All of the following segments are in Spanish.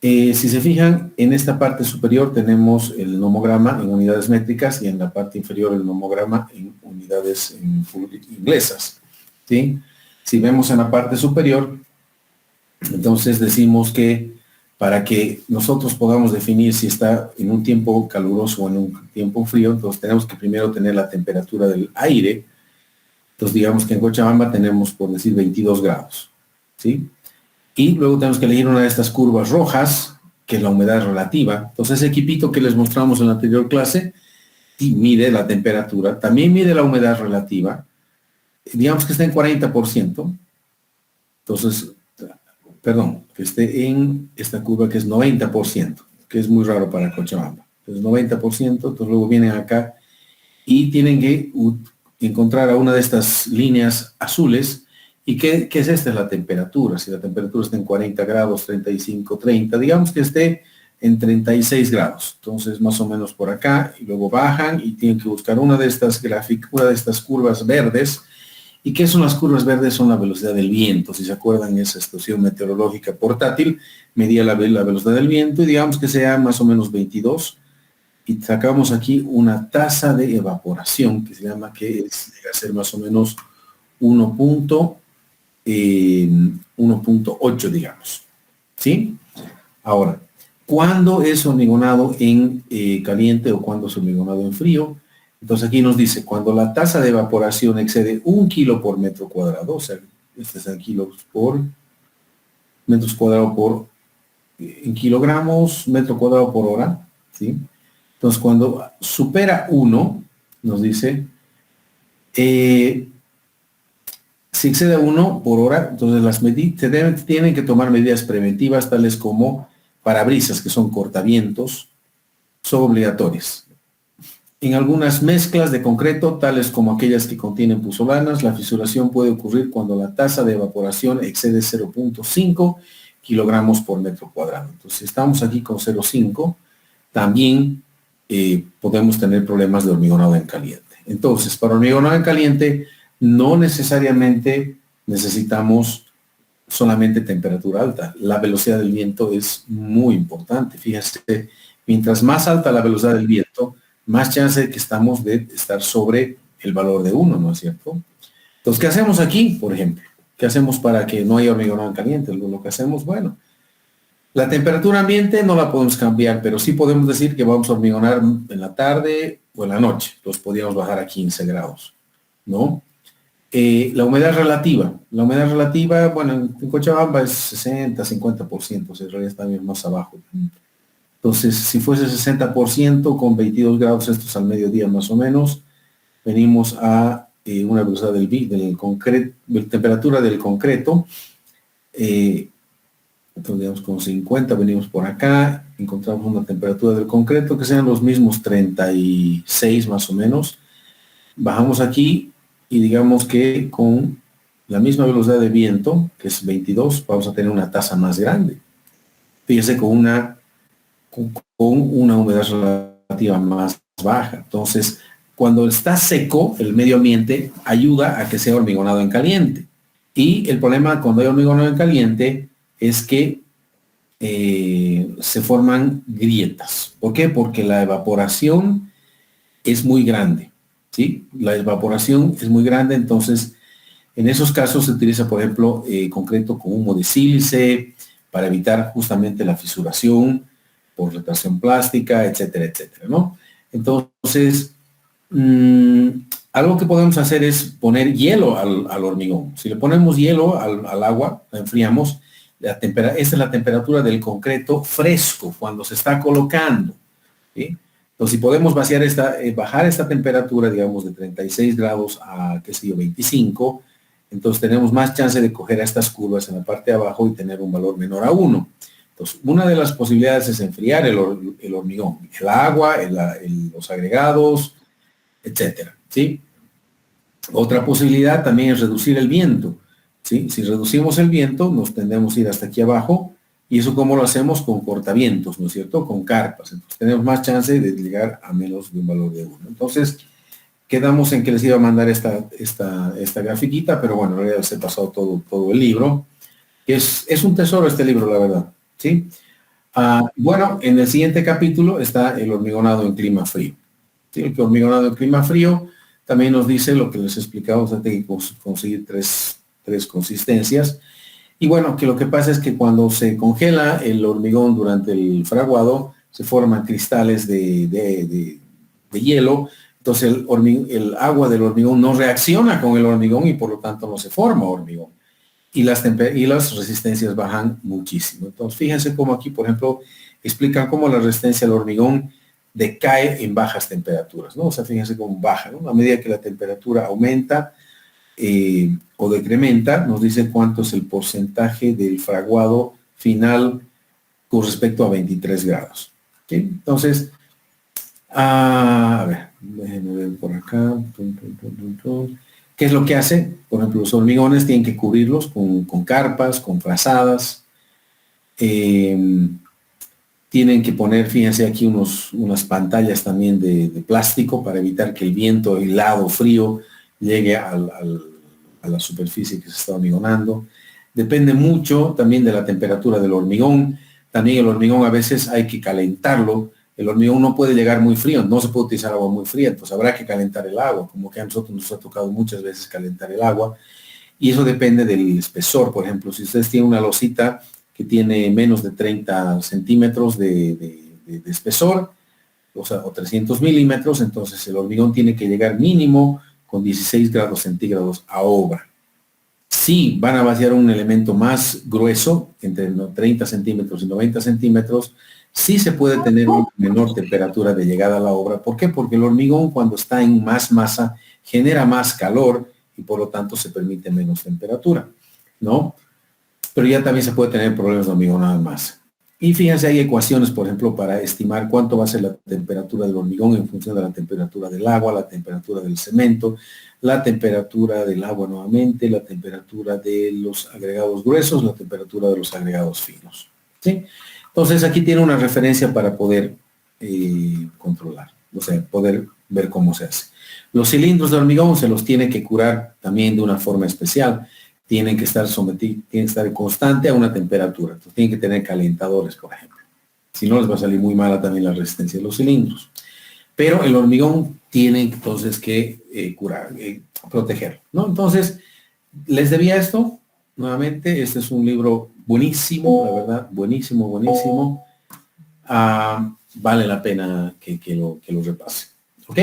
Si se fijan, en esta parte superior tenemos el nomograma en unidades métricas y en la parte inferior el nomograma en unidades inglesas, ¿sí? Si vemos en la parte superior, entonces decimos que para que nosotros podamos definir si está en un tiempo caluroso o en un tiempo frío, entonces tenemos que primero tener la temperatura del aire. Entonces digamos que en Cochabamba tenemos, por decir, 22 grados, ¿sí? Y luego tenemos que elegir una de estas curvas rojas, que es la humedad relativa. Entonces ese equipito que les mostramos en la anterior clase, y mide la temperatura, también mide la humedad relativa. Digamos que está en 40%. Entonces, perdón, que esté en esta curva que es 90%, que es muy raro para Cochabamba. Entonces 90%, entonces luego vienen acá y tienen que encontrar a una de estas líneas azules. ¿Y qué es esta? Es la temperatura. Si la temperatura está en 40 grados, 35, 30, digamos que esté en 36 grados. Entonces, más o menos por acá, y luego bajan y tienen que buscar una de estas curvas verdes. ¿Y qué son las curvas verdes? Son la velocidad del viento. Si se acuerdan, esa estación meteorológica portátil medía la velocidad del viento y digamos que sea más o menos 22. Y sacamos aquí una tasa de evaporación que se llama, que es, debe ser más o menos 1.8, digamos, ¿sí? Ahora, ¿cuándo es hormigonado en caliente o cuándo es hormigonado en frío? Entonces aquí nos dice, cuando la tasa de evaporación excede 1 kilo por metro cuadrado, o sea, este es en kilos por metros cuadrados por, en kilogramos, metro cuadrado por hora, ¿sí? Entonces cuando supera 1, nos dice, si excede a 1 por hora, entonces tienen que tomar medidas preventivas tales como parabrisas, que son cortavientos, son obligatorias. En algunas mezclas de concreto, tales como aquellas que contienen puzolanas, la fisuración puede ocurrir cuando la tasa de evaporación excede 0.5 kilogramos por metro cuadrado. Entonces, si estamos aquí con 0.5, también podemos tener problemas de hormigonado en caliente. Entonces, para hormigonado en caliente, no necesariamente necesitamos solamente temperatura alta. La velocidad del viento es muy importante. Fíjense, mientras más alta la velocidad del viento, más chance de que estamos de estar sobre el valor de 1, ¿no es cierto? Entonces, ¿qué hacemos aquí, por ejemplo? ¿Qué hacemos para que no haya hormigonado en caliente? Lo que hacemos, bueno, la temperatura ambiente no la podemos cambiar, pero sí podemos decir que vamos a hormigonar en la tarde o en la noche. Entonces, podríamos bajar a 15 grados, ¿no? La humedad relativa. La humedad relativa, bueno, en Cochabamba es 60, 50%, o sea, en realidad está bien más abajo. Entonces, si fuese 60% con 22 grados, esto es al mediodía más o menos, venimos a una velocidad del concreto, temperatura del concreto, entonces digamos con 50 venimos por acá, encontramos una temperatura del concreto que sean los mismos 36 más o menos, bajamos aquí y digamos que con la misma velocidad de viento, que es 22, vamos a tener una tasa más grande. Fíjese con una humedad relativa más baja. Entonces, cuando está seco, el medio ambiente ayuda a que sea hormigonado en caliente. Y el problema cuando hay hormigonado en caliente es que se forman grietas. ¿Por qué? Porque la evaporación es muy grande, ¿sí? La evaporación es muy grande, entonces en esos casos se utiliza, por ejemplo, concreto con humo de sílice para evitar justamente la fisuración por retracción plástica, etcétera, etcétera, ¿no? Entonces, algo que podemos hacer es poner hielo al hormigón. Si le ponemos hielo al agua, la enfriamos, esta es la temperatura del concreto fresco cuando se está colocando, ¿sí? Entonces, si podemos bajar esta temperatura, digamos, de 36 grados a, qué sé yo, 25, entonces tenemos más chance de coger a estas curvas en la parte de abajo y tener un valor menor a 1. Entonces, una de las posibilidades es enfriar el hormigón, el agua, los agregados, etcétera, ¿sí? Otra posibilidad también es reducir el viento, ¿sí? Si reducimos el viento, nos tendremos a ir hasta aquí abajo, y eso ¿cómo lo hacemos? Con cortavientos, ¿no es cierto? Con carpas. Entonces, tenemos más chance de llegar a menos de un valor de 1. Entonces, quedamos en que les iba a mandar esta grafiquita, pero bueno, en realidad se pasó todo el libro. Es un tesoro este libro, la verdad, ¿sí? Bueno, en el siguiente capítulo está el hormigonado en clima frío. ¿Sí? El hormigonado en clima frío también nos dice lo que les he explicado, o sea, hay que conseguir tres consistencias. Y bueno, que lo que pasa es que cuando se congela el hormigón durante el fraguado, se forman cristales de hielo, entonces el agua del hormigón no reacciona con el hormigón y por lo tanto no se forma hormigón. Y las resistencias bajan muchísimo. Entonces, fíjense cómo aquí, por ejemplo, explican cómo la resistencia al hormigón decae en bajas temperaturas, ¿no? O sea, fíjense cómo baja, ¿no? A medida que la temperatura aumenta o decrementa, nos dice cuánto es el porcentaje del fraguado final con respecto a 23 grados. ¿Sí? Entonces, a ver, déjenme ver por acá. ¿Qué es lo que hace? Por ejemplo, los hormigones tienen que cubrirlos con carpas, con frazadas. Tienen que poner, fíjense aquí, unas pantallas también de plástico para evitar que el viento helado, frío, llegue a la superficie que se está hormigonando. Depende mucho también de la temperatura del hormigón. También el hormigón a veces hay que calentarlo. El hormigón no puede llegar muy frío, no se puede utilizar agua muy fría, entonces habrá que calentar el agua, como que a nosotros nos ha tocado muchas veces calentar el agua. Y eso depende del espesor. Por ejemplo, si ustedes tienen una losita que tiene menos de 30 centímetros de espesor, o sea, o 300 milímetros, entonces el hormigón tiene que llegar mínimo con 16 grados centígrados a obra. Si van a vaciar un elemento más grueso, entre 30 centímetros y 90 centímetros, sí se puede tener una menor temperatura de llegada a la obra. ¿Por qué? Porque el hormigón, cuando está en más masa, genera más calor y por lo tanto se permite menos temperatura, ¿no? Pero ya también se puede tener problemas de hormigonado en masa. Y fíjense, hay ecuaciones, por ejemplo, para estimar cuánto va a ser la temperatura del hormigón en función de la temperatura del agua, la temperatura del cemento, la temperatura del agua nuevamente, la temperatura de los agregados gruesos, la temperatura de los agregados finos. ¿Sí? Entonces, aquí tiene una referencia para poder controlar, o sea, poder ver cómo se hace. Los cilindros de hormigón se los tiene que curar también de una forma especial. Tienen que estar sometidos, tienen que estar constante a una temperatura. Entonces, tienen que tener calentadores, por ejemplo. Si no, les va a salir muy mala también la resistencia de los cilindros. Pero el hormigón tiene entonces que curar, protegerlo, ¿no? Entonces, les debía esto. Nuevamente, este es un libro buenísimo, la verdad, buenísimo, buenísimo. Vale la pena que lo repase. ¿Ok?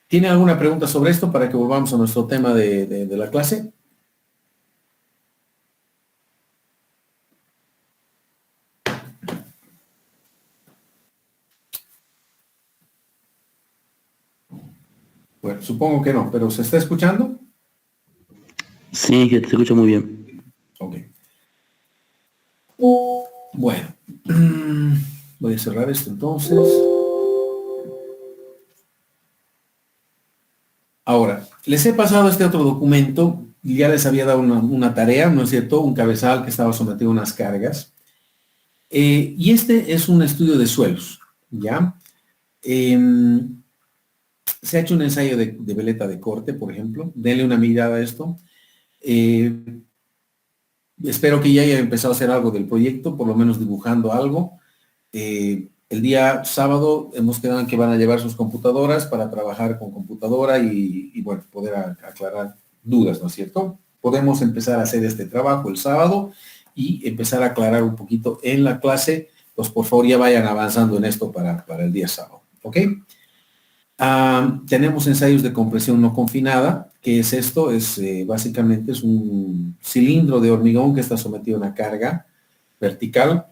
¿Tiene alguna pregunta sobre esto para que volvamos a nuestro tema de la clase? Bueno, supongo que no, pero ¿se está escuchando? Sí, que te escucho muy bien. Ok. Bueno, voy a cerrar esto entonces. Ahora, les he pasado este otro documento, y ya les había dado una tarea, ¿no es cierto? Un cabezal que estaba sometido a unas cargas. Y este es un estudio de suelos, ¿ya? Se ha hecho un ensayo de veleta de corte, por ejemplo. Denle una mirada a esto. Espero que ya haya empezado a hacer algo del proyecto, por lo menos dibujando algo. El día sábado hemos quedado en que van a llevar sus computadoras para trabajar con computadora y bueno, poder aclarar dudas, ¿no es cierto? Podemos empezar a hacer este trabajo el sábado y empezar a aclarar un poquito en la clase. Pues por favor ya vayan avanzando en esto para el día sábado, ¿ok? Tenemos ensayos de compresión no confinada. ¿Qué es esto? Básicamente es un cilindro de hormigón que está sometido a una carga vertical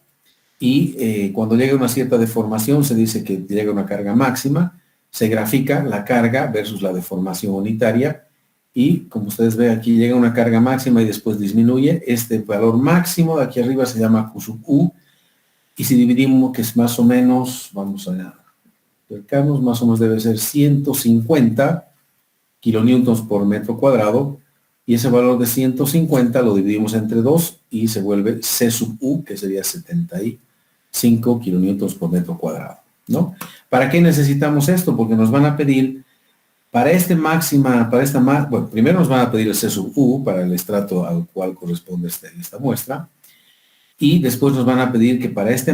y cuando llega una cierta deformación se dice que llega una carga máxima, se grafica la carga versus la deformación unitaria y como ustedes ven aquí llega una carga máxima y después disminuye. Este valor máximo de aquí arriba se llama Q sub U y si dividimos que es más o menos, vamos a acercarnos, más o menos debe ser 150 kilonewtons por metro cuadrado y ese valor de 150 lo dividimos entre 2 y se vuelve C sub U, que sería 75 kilonewtons por metro cuadrado, ¿no? ¿Para qué necesitamos esto? Porque nos van a pedir para bueno, primero nos van a pedir el C sub U para el estrato al cual corresponde esta muestra Y después nos van a pedir que para este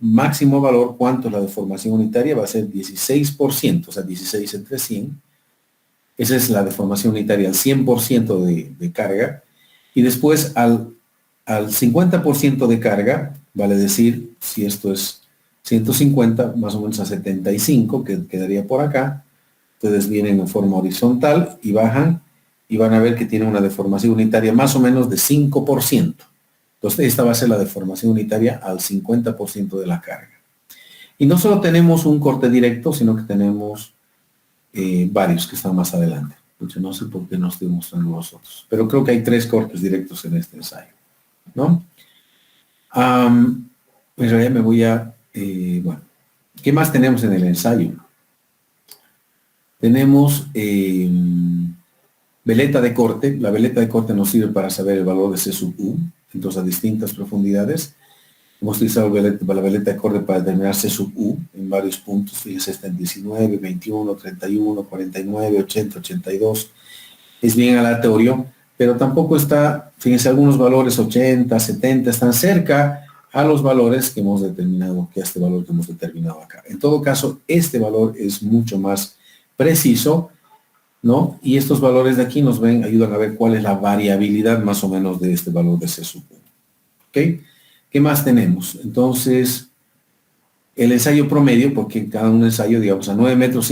máximo valor, ¿cuánto es la deformación unitaria? Va a ser 16%, o sea, 16 entre 100. Esa es la deformación unitaria, al 100% de carga. Y después al 50% de carga, vale decir, si esto es 150, más o menos a 75, que quedaría por acá. Ustedes vienen en forma horizontal y bajan y van a ver que tiene una deformación unitaria más o menos de 5%. Entonces, esta va a ser la deformación unitaria al 50% de la carga. Y no solo tenemos un corte directo, sino que tenemos varios que están más adelante. Yo no sé por qué no estoy mostrando los otros, pero creo que hay 3 cortes directos en este ensayo, ¿no? En realidad me voy a, bueno, ¿qué más tenemos en el ensayo? Tenemos veleta de corte. La veleta de corte nos sirve para saber el valor de C sub U, entonces a distintas profundidades. Hemos utilizado la veleta de corte para determinar C sub U en varios puntos. Fíjense, está en 19, 21, 31, 49, 80, 82. Es bien aleatorio, pero tampoco está, fíjense, algunos valores 80, 70, están cerca a los valores que hemos determinado, que este valor que hemos determinado acá. En todo caso, este valor es mucho más preciso, ¿no? Y estos valores de aquí nos ayudan a ver cuál es la variabilidad más o menos de este valor de C sub U. ¿Ok? ¿Qué más tenemos? Entonces, el ensayo promedio, porque cada un ensayo, digamos, a 9,50 metros,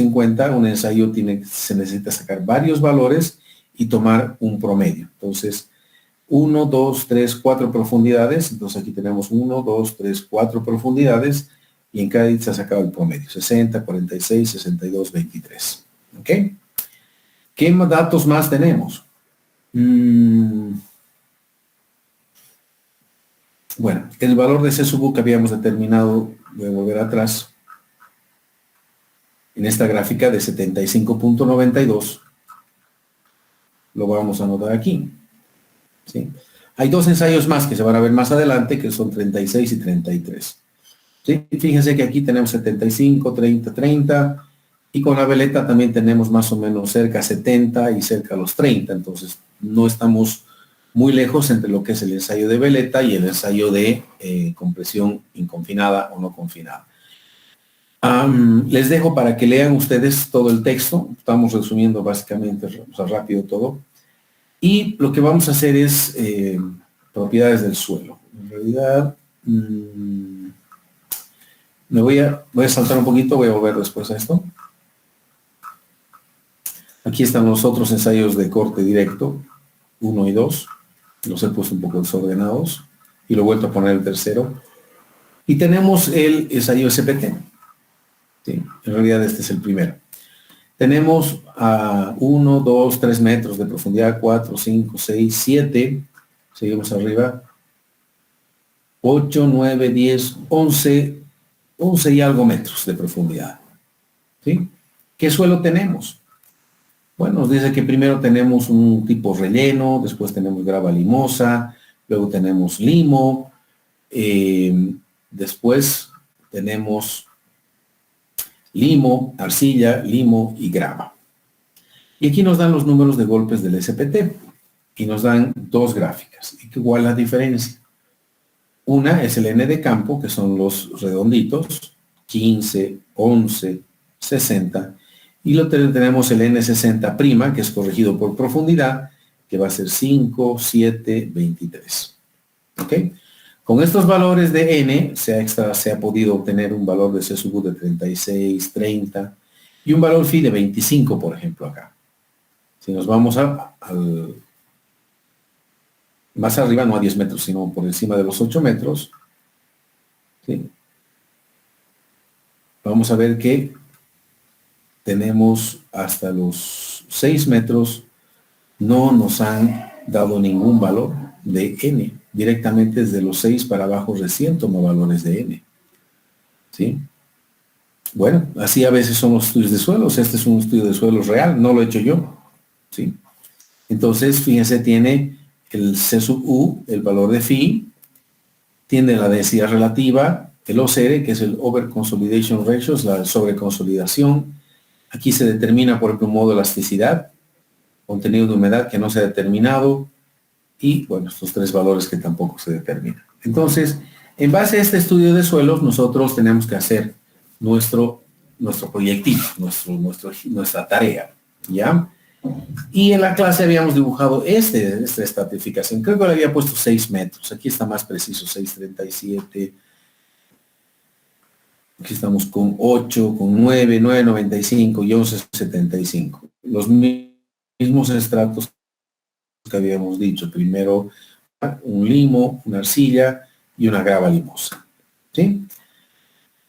un ensayo se necesita sacar varios valores y tomar un promedio. Entonces, 1, 2, 3, 4 profundidades. Entonces, aquí tenemos 1, 2, 3, 4 profundidades y en cada se ha sacado el promedio. 60, 46, 62, 23. ¿Ok? ¿Qué datos más tenemos? Bueno, el valor de C sub U que habíamos determinado, voy a volver atrás, en esta gráfica de 75.92, lo vamos a anotar aquí. ¿Sí? Hay 2 ensayos más que se van a ver más adelante, que son 36 y 33. ¿Sí? Fíjense que aquí tenemos 75, 30, 30, y con la veleta también tenemos más o menos cerca a 70 y cerca a los 30, entonces no estamos muy lejos entre lo que es el ensayo de veleta y el ensayo de compresión inconfinada o no confinada. Les dejo para que lean ustedes todo el texto. Estamos resumiendo básicamente, o sea, rápido todo. Y lo que vamos a hacer es propiedades del suelo. En realidad, me voy a saltar un poquito, voy a volver después a esto. Aquí están los otros ensayos de corte directo, 1 y 2. Los he puesto un poco desordenados y lo he vuelto a poner el tercero. Y tenemos el ensayo SPT. ¿Sí? En realidad este es el primero. Tenemos a 1, 2, 3 metros de profundidad, 4, 5, 6, 7. Seguimos arriba. 8, 9, 10, 11 y algo metros de profundidad. ¿Sí? ¿Qué suelo tenemos? Bueno, nos dice que primero tenemos un tipo relleno, después tenemos grava limosa, luego tenemos limo, después tenemos limo, arcilla, limo y grava. Y aquí nos dan los números de golpes del SPT y nos dan 2 gráficas. ¿Y cuál es la diferencia? Una es el N de campo, que son los redonditos, 15, 11, 60, y lo tenemos el N60', que es corregido por profundidad, que va a ser 5, 7, 23. ¿Ok? Con estos valores de N se ha podido obtener un valor de C sub U de 36, 30 y un valor phi de 25, por ejemplo, acá. Si nos vamos más arriba, no a 10 metros, sino por encima de los 8 metros, ¿sí? Vamos a ver que tenemos hasta los 6 metros, no nos han dado ningún valor de N. Directamente desde los 6 para abajo recién tomó valores de N. ¿Sí? Bueno, así a veces son los estudios de suelos. Este es un estudio de suelos real, no lo he hecho yo. ¿Sí? Entonces, fíjense, tiene el C sub U, el valor de phi, tiene la densidad relativa, el OCR, que es el Over Consolidation Ratio, la sobreconsolidación. Aquí se determina, por ejemplo, un modo de elasticidad, contenido de humedad que no se ha determinado, y, bueno, estos 3 valores que tampoco se determinan. Entonces, en base a este estudio de suelos, nosotros tenemos que hacer nuestro proyectil, nuestra tarea, ¿ya? Y en la clase habíamos dibujado esta estratificación. Creo que le había puesto 6 metros. Aquí está más preciso, 6,37. Aquí estamos con 8, con 9, 9,95 y 11,75. Los mismos estratos que habíamos dicho. Primero un limo, una arcilla y una grava limosa. ¿Sí?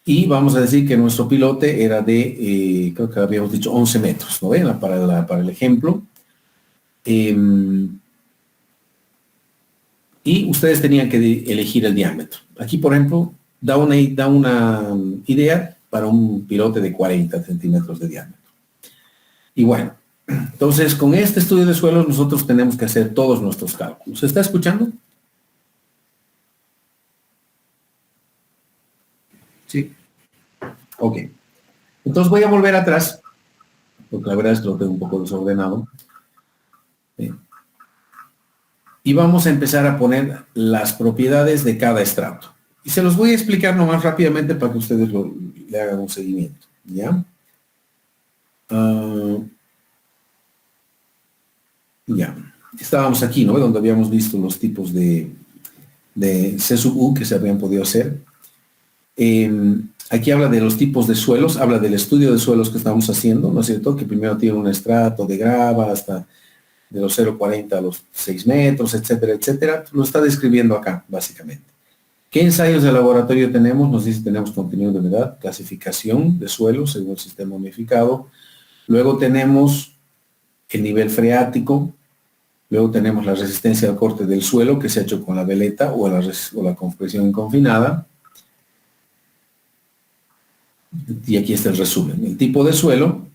Y vamos a decir que nuestro pilote era de, creo que habíamos dicho 11 metros, ¿no ven? Para el ejemplo. Y ustedes tenían que elegir el diámetro. Aquí, por ejemplo, da una idea para un pilote de 40 centímetros de diámetro. Y bueno, entonces con este estudio de suelos nosotros tenemos que hacer todos nuestros cálculos. ¿Se está escuchando? Sí. Ok. Entonces voy a volver atrás, porque la verdad es que lo tengo un poco desordenado. Y vamos a empezar a poner las propiedades de cada estrato. Y se los voy a explicar nomás rápidamente para que ustedes le hagan un seguimiento. ¿Ya? Ya. Estábamos aquí, ¿no? Donde habíamos visto los tipos de C sub U que se habían podido hacer. Aquí habla de los tipos de suelos, habla del estudio de suelos que estamos haciendo, ¿no es cierto? Que primero tiene un estrato de grava hasta de los 0,40 a los 6 metros, etcétera, etcétera. Lo está describiendo acá, básicamente. ¿Qué ensayos de laboratorio tenemos? Nos dice tenemos contenido de humedad, clasificación de suelos según el sistema unificado. Luego tenemos el nivel freático. Luego tenemos la resistencia al corte del suelo que se ha hecho con la veleta o la compresión confinada. Y aquí está el resumen. El tipo de suelo,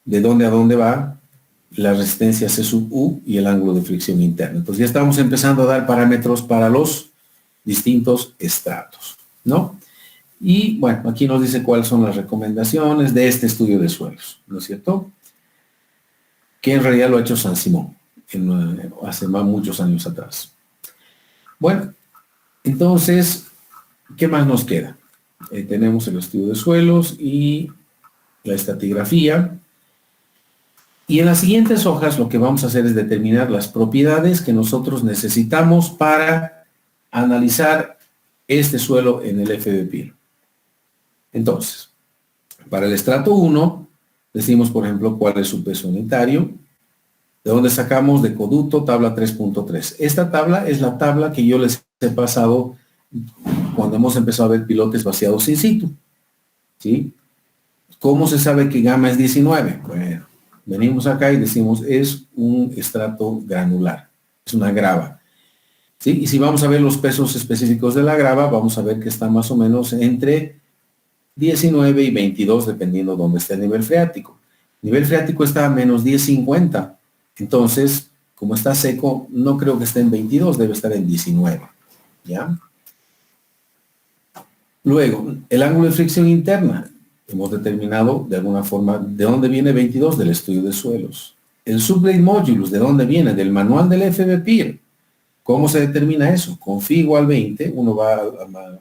de dónde a dónde va, la resistencia C sub U y el ángulo de fricción interna. Entonces ya estamos empezando a dar parámetros para los distintos estratos, ¿no? Y bueno, aquí nos dice cuáles son las recomendaciones de este estudio de suelos, ¿no es cierto? Que en realidad lo ha hecho San Simón, hace muchos años atrás. Bueno, entonces, ¿qué más nos queda? Tenemos el estudio de suelos y la estratigrafía. Y en las siguientes hojas lo que vamos a hacer es determinar las propiedades que nosotros necesitamos para analizar este suelo en el FBPIR. Entonces, para el estrato 1, decimos, por ejemplo, cuál es su peso unitario, de dónde sacamos de Coduto, tabla 3.3. Esta tabla es la tabla que yo les he pasado cuando hemos empezado a ver pilotes vaciados in situ. ¿Sí? ¿Cómo se sabe que gamma es 19? Bueno, venimos acá y decimos, es un estrato granular, es una grava. ¿Sí? Y si vamos a ver los pesos específicos de la grava, vamos a ver que está más o menos entre 19 y 22, dependiendo dónde esté el nivel freático. El nivel freático está a menos 10,50. Entonces, como está seco, no creo que esté en 22, debe estar en 19. ¿Ya? Luego, el ángulo de fricción interna. Hemos determinado de alguna forma de dónde viene 22 del estudio de suelos. El subgrade modulus, ¿de dónde viene? Del manual del FBPIR. ¿Cómo se determina eso? Con phi igual 20, uno va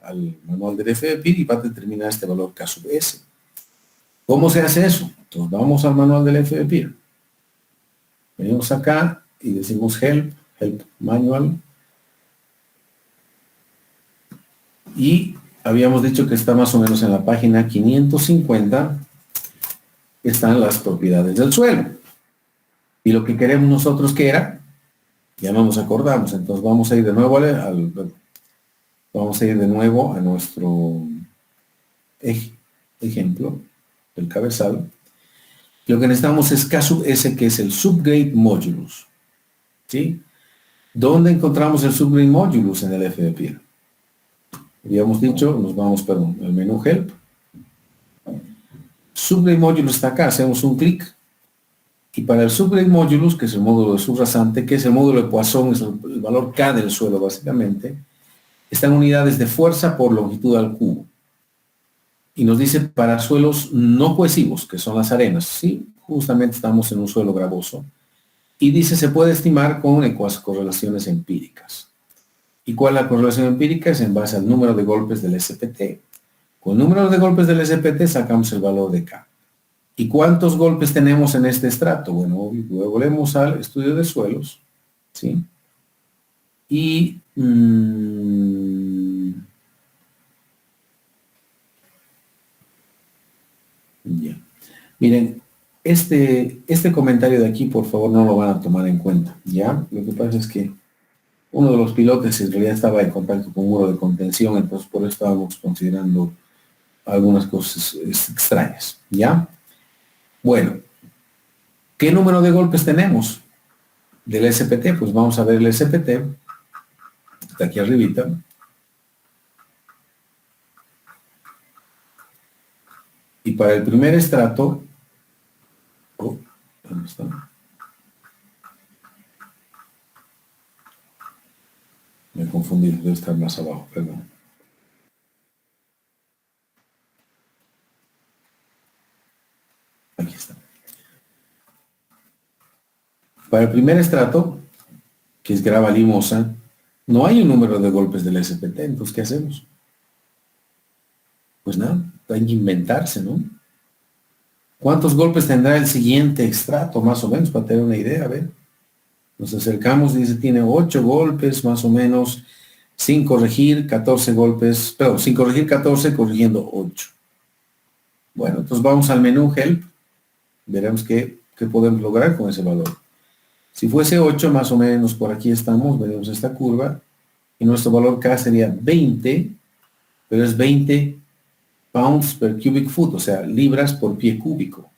al manual del FBPIR y va a determinar este valor K sub S. ¿Cómo se hace eso? Entonces vamos al manual del FBPIR. Venimos acá y decimos help manual. Y habíamos dicho que está más o menos en la página 550, están las propiedades del suelo. Y lo que queremos nosotros que era, ya no nos acordamos, entonces vamos a ir de nuevo a nuestro ejemplo del cabezal. Lo que necesitamos es K sub S, que es el subgrade modulus. ¿Sí? ¿Dónde encontramos el subgrade modulus en el FBPIR? Habíamos dicho, nos vamos, perdón, al menú Help. Subgrade modulus está acá, hacemos un clic. Y para el subgrade modulus, que es el módulo de subrasante, que es el módulo de Poisson, es el valor K del suelo básicamente, están unidades de fuerza por longitud al cubo. Y nos dice para suelos no cohesivos, que son las arenas. Sí, justamente estamos en un suelo gravoso. Y dice se puede estimar con correlaciones empíricas. ¿Y cuál es la correlación empírica? Es en base al número de golpes del SPT. Con el número de golpes del SPT sacamos el valor de K. ¿Y cuántos golpes tenemos en este estrato? Bueno, volvemos al estudio de suelos, ¿sí? Y ya. Miren, este comentario de aquí, por favor, no lo van a tomar en cuenta, ¿ya? Lo que pasa es que uno de los pilotes en realidad estaba en contacto con un muro de contención, entonces por eso estábamos considerando algunas cosas extrañas, ¿ya? Bueno, ¿qué número de golpes tenemos del SPT? Pues vamos a ver el SPT, está aquí arribita. Y para el primer estrato, ¿dónde está? Me confundí, debe estar más abajo, perdón. Aquí está. Para el primer estrato, que es grava limosa, no hay un número de golpes del SPT, entonces ¿qué hacemos? Pues nada, hay que inventarse, ¿no? ¿Cuántos golpes tendrá el siguiente estrato, más o menos, para tener una idea? A ver. Nos acercamos, dice, tiene 8 golpes, más o menos, sin corregir, 14 golpes, perdón, sin corregir 14, corrigiendo 8. Bueno, entonces vamos al menú Help, veremos qué podemos lograr con ese valor. Si fuese 8, más o menos, por aquí estamos, veremos esta curva, y nuestro valor K sería 20, pero es 20 pounds per cubic foot, o sea, libras por pie cúbico.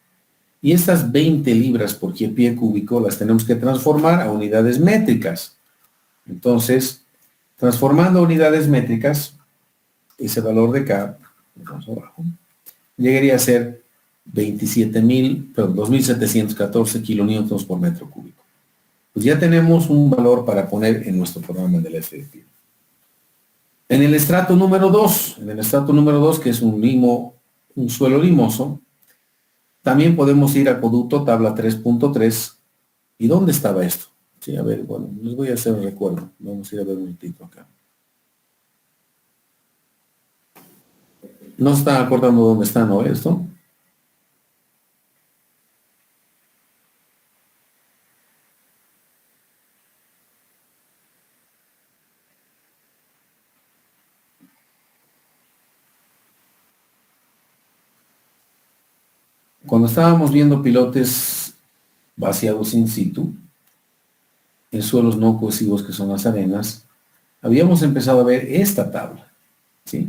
Y estas 20 libras por pie cúbico las tenemos que transformar a unidades métricas. Entonces, transformando a unidades métricas, ese valor de K, vamos abajo, llegaría a ser 2.714 kilonewtons por metro cúbico. Pues ya tenemos un valor para poner en nuestro programa del FDP. En el estrato número 2, que es un suelo limoso, también podemos ir a acueducto tabla 3.3. ¿Y dónde estaba esto? Sí, a ver, bueno, les voy a hacer un recuerdo. Vamos a ir a ver un ratito acá. No se están acordando dónde está, ¿no? Esto. Cuando estábamos viendo pilotes vaciados in situ, en suelos no cohesivos que son las arenas, habíamos empezado a ver esta tabla, ¿sí?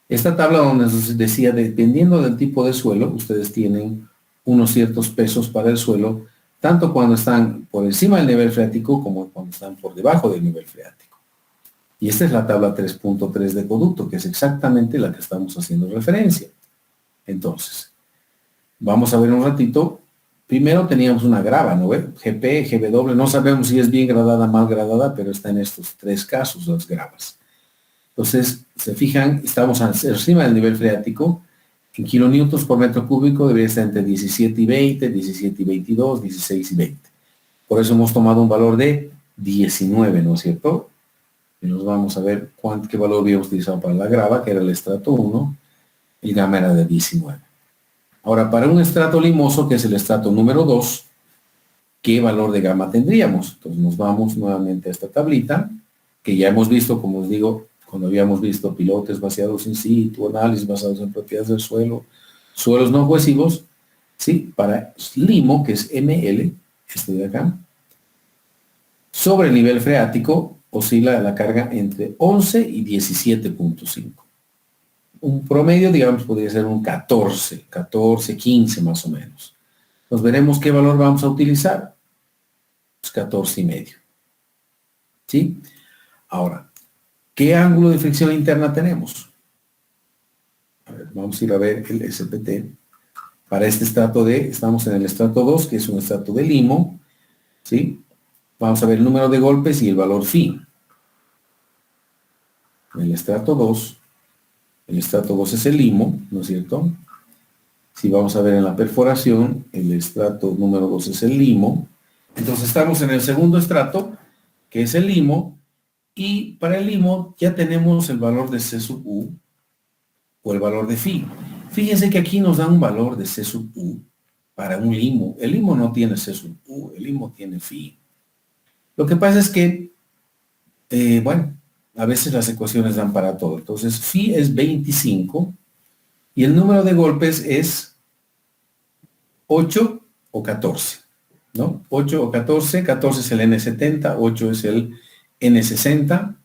Esta tabla donde nos decía, dependiendo del tipo de suelo, ustedes tienen unos ciertos pesos para el suelo, tanto cuando están por encima del nivel freático como cuando están por debajo del nivel freático. Y esta es la tabla 3.3 de acueducto, que es exactamente la que estamos haciendo referencia. Entonces, vamos a ver un ratito. Primero teníamos una grava, ¿no? GP, GW, no sabemos si es bien gradada, mal gradada, pero está en estos 3 casos las gravas. Entonces, se fijan, estamos encima del nivel freático, en kilonewtons por metro cúbico debería estar entre 17 y 20, 17 y 22, 16 y 20. Por eso hemos tomado un valor de 19, ¿no es cierto? Y nos vamos a ver qué valor habíamos utilizado para la grava, que era el estrato 1, el gamma era de 19. Ahora, para un estrato limoso, que es el estrato número 2, ¿qué valor de gamma tendríamos? Entonces nos vamos nuevamente a esta tablita, que ya hemos visto, como os digo, cuando habíamos visto pilotes vaciados in situ, análisis basados en propiedades del suelo, suelos no cohesivos, ¿sí? Para limo, que es ML, este de acá, sobre el nivel freático, oscila la carga entre 11 y 17.5. Un promedio, digamos, podría ser un 14, 15 más o menos. Entonces veremos qué valor vamos a utilizar. Pues 14 y medio. ¿Sí? Ahora, ¿qué ángulo de fricción interna tenemos? A ver, vamos a ir a ver el SPT. Para este estrato D, estamos en el estrato 2, que es un estrato de limo. ¿Sí? Vamos a ver el número de golpes y el valor phi. En el estrato 2, el estrato 2 es el limo, ¿no es cierto? Si vamos a ver en la perforación, el estrato número 2 es el limo. Entonces estamos en el segundo estrato, que es el limo, Y para el limo ya tenemos el valor de C sub U o el valor de phi. Fíjense que aquí nos da un valor de C sub U para un limo. El limo no tiene C sub U, el limo tiene phi. Lo que pasa es que, bueno, a veces las ecuaciones dan para todo. Entonces, phi es 25 y el número de golpes es 8 o 14, ¿no? 8 o 14, 14 es el N70, 8 es el N60.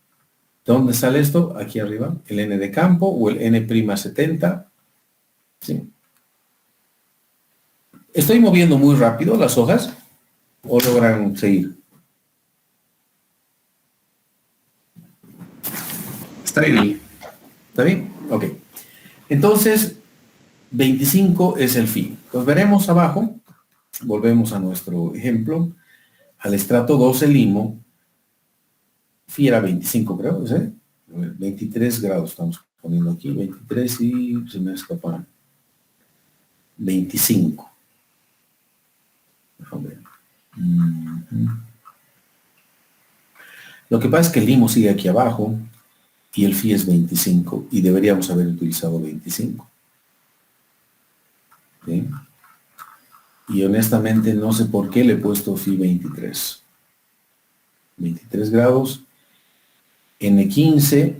¿Dónde sale esto? Aquí arriba, el N de campo o el N'70. ¿Sí? ¿Estoy moviendo muy rápido las hojas o logran seguir? Está bien. ¿Está bien? Ok. Entonces, 25 es el phi. Entonces veremos abajo, volvemos a nuestro ejemplo, al estrato 2 el limo, phi era 25 creo, ¿sí? 23 grados estamos poniendo aquí, 23 y se me escapa 25. Déjame ver. Lo que pasa es que el limo sigue aquí abajo y el phi es 25 y deberíamos haber utilizado 25. ¿Sí? Y honestamente no sé por qué le he puesto phi 23. 23 grados, N15,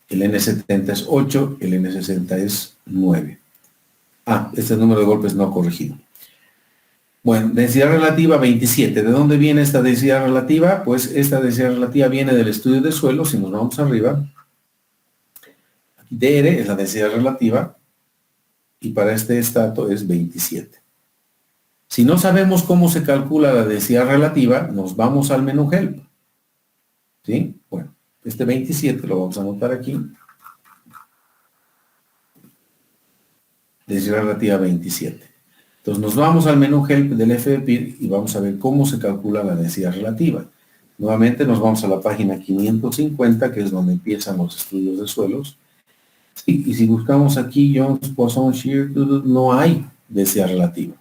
el N70 es 8, el N60 es 9. Este número de golpes no corregido. Bueno, densidad relativa 27. ¿De dónde viene esta densidad relativa? Pues esta densidad relativa viene del estudio de suelo. Si nos vamos arriba, aquí dr es la densidad relativa y para este estrato es 27. Si no sabemos cómo se calcula la densidad relativa, nos vamos al menú Help. ¿Sí? Bueno, este 27 lo vamos a anotar aquí. Densidad relativa 27. Entonces nos vamos al menú Help del FBPIR y vamos a ver cómo se calcula la densidad relativa. Nuevamente nos vamos a la página 550, que es donde empiezan los estudios de suelos. Sí, y si buscamos aquí Jones, Poisson, Shear, no hay densidad relativa.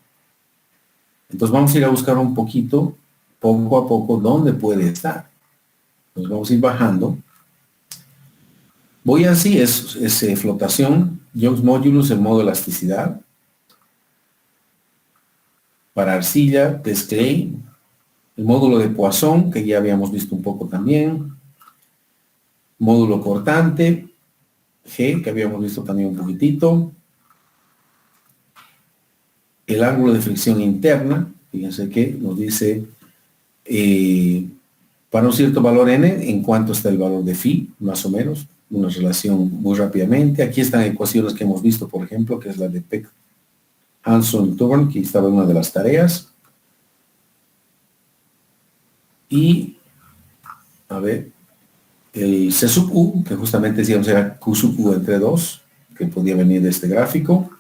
Entonces vamos a ir a buscar un poquito, poco a poco, dónde puede estar. Nos vamos a ir bajando. Voy así, es flotación, Young's Modulus en modo elasticidad. Para arcilla, test clay, el módulo de Poisson, que ya habíamos visto un poco también. Módulo cortante, G, que habíamos visto también un poquitito. El ángulo de fricción interna, fíjense que nos dice para un cierto valor n, en cuánto está el valor de phi, más o menos, una relación muy rápidamente. Aquí están ecuaciones que hemos visto, por ejemplo, que es la de Peck, Hanson y Thorne, que estaba en una de las tareas. Y, a ver, el C sub U, que justamente decíamos era Q sub U entre 2, que podía venir de este gráfico.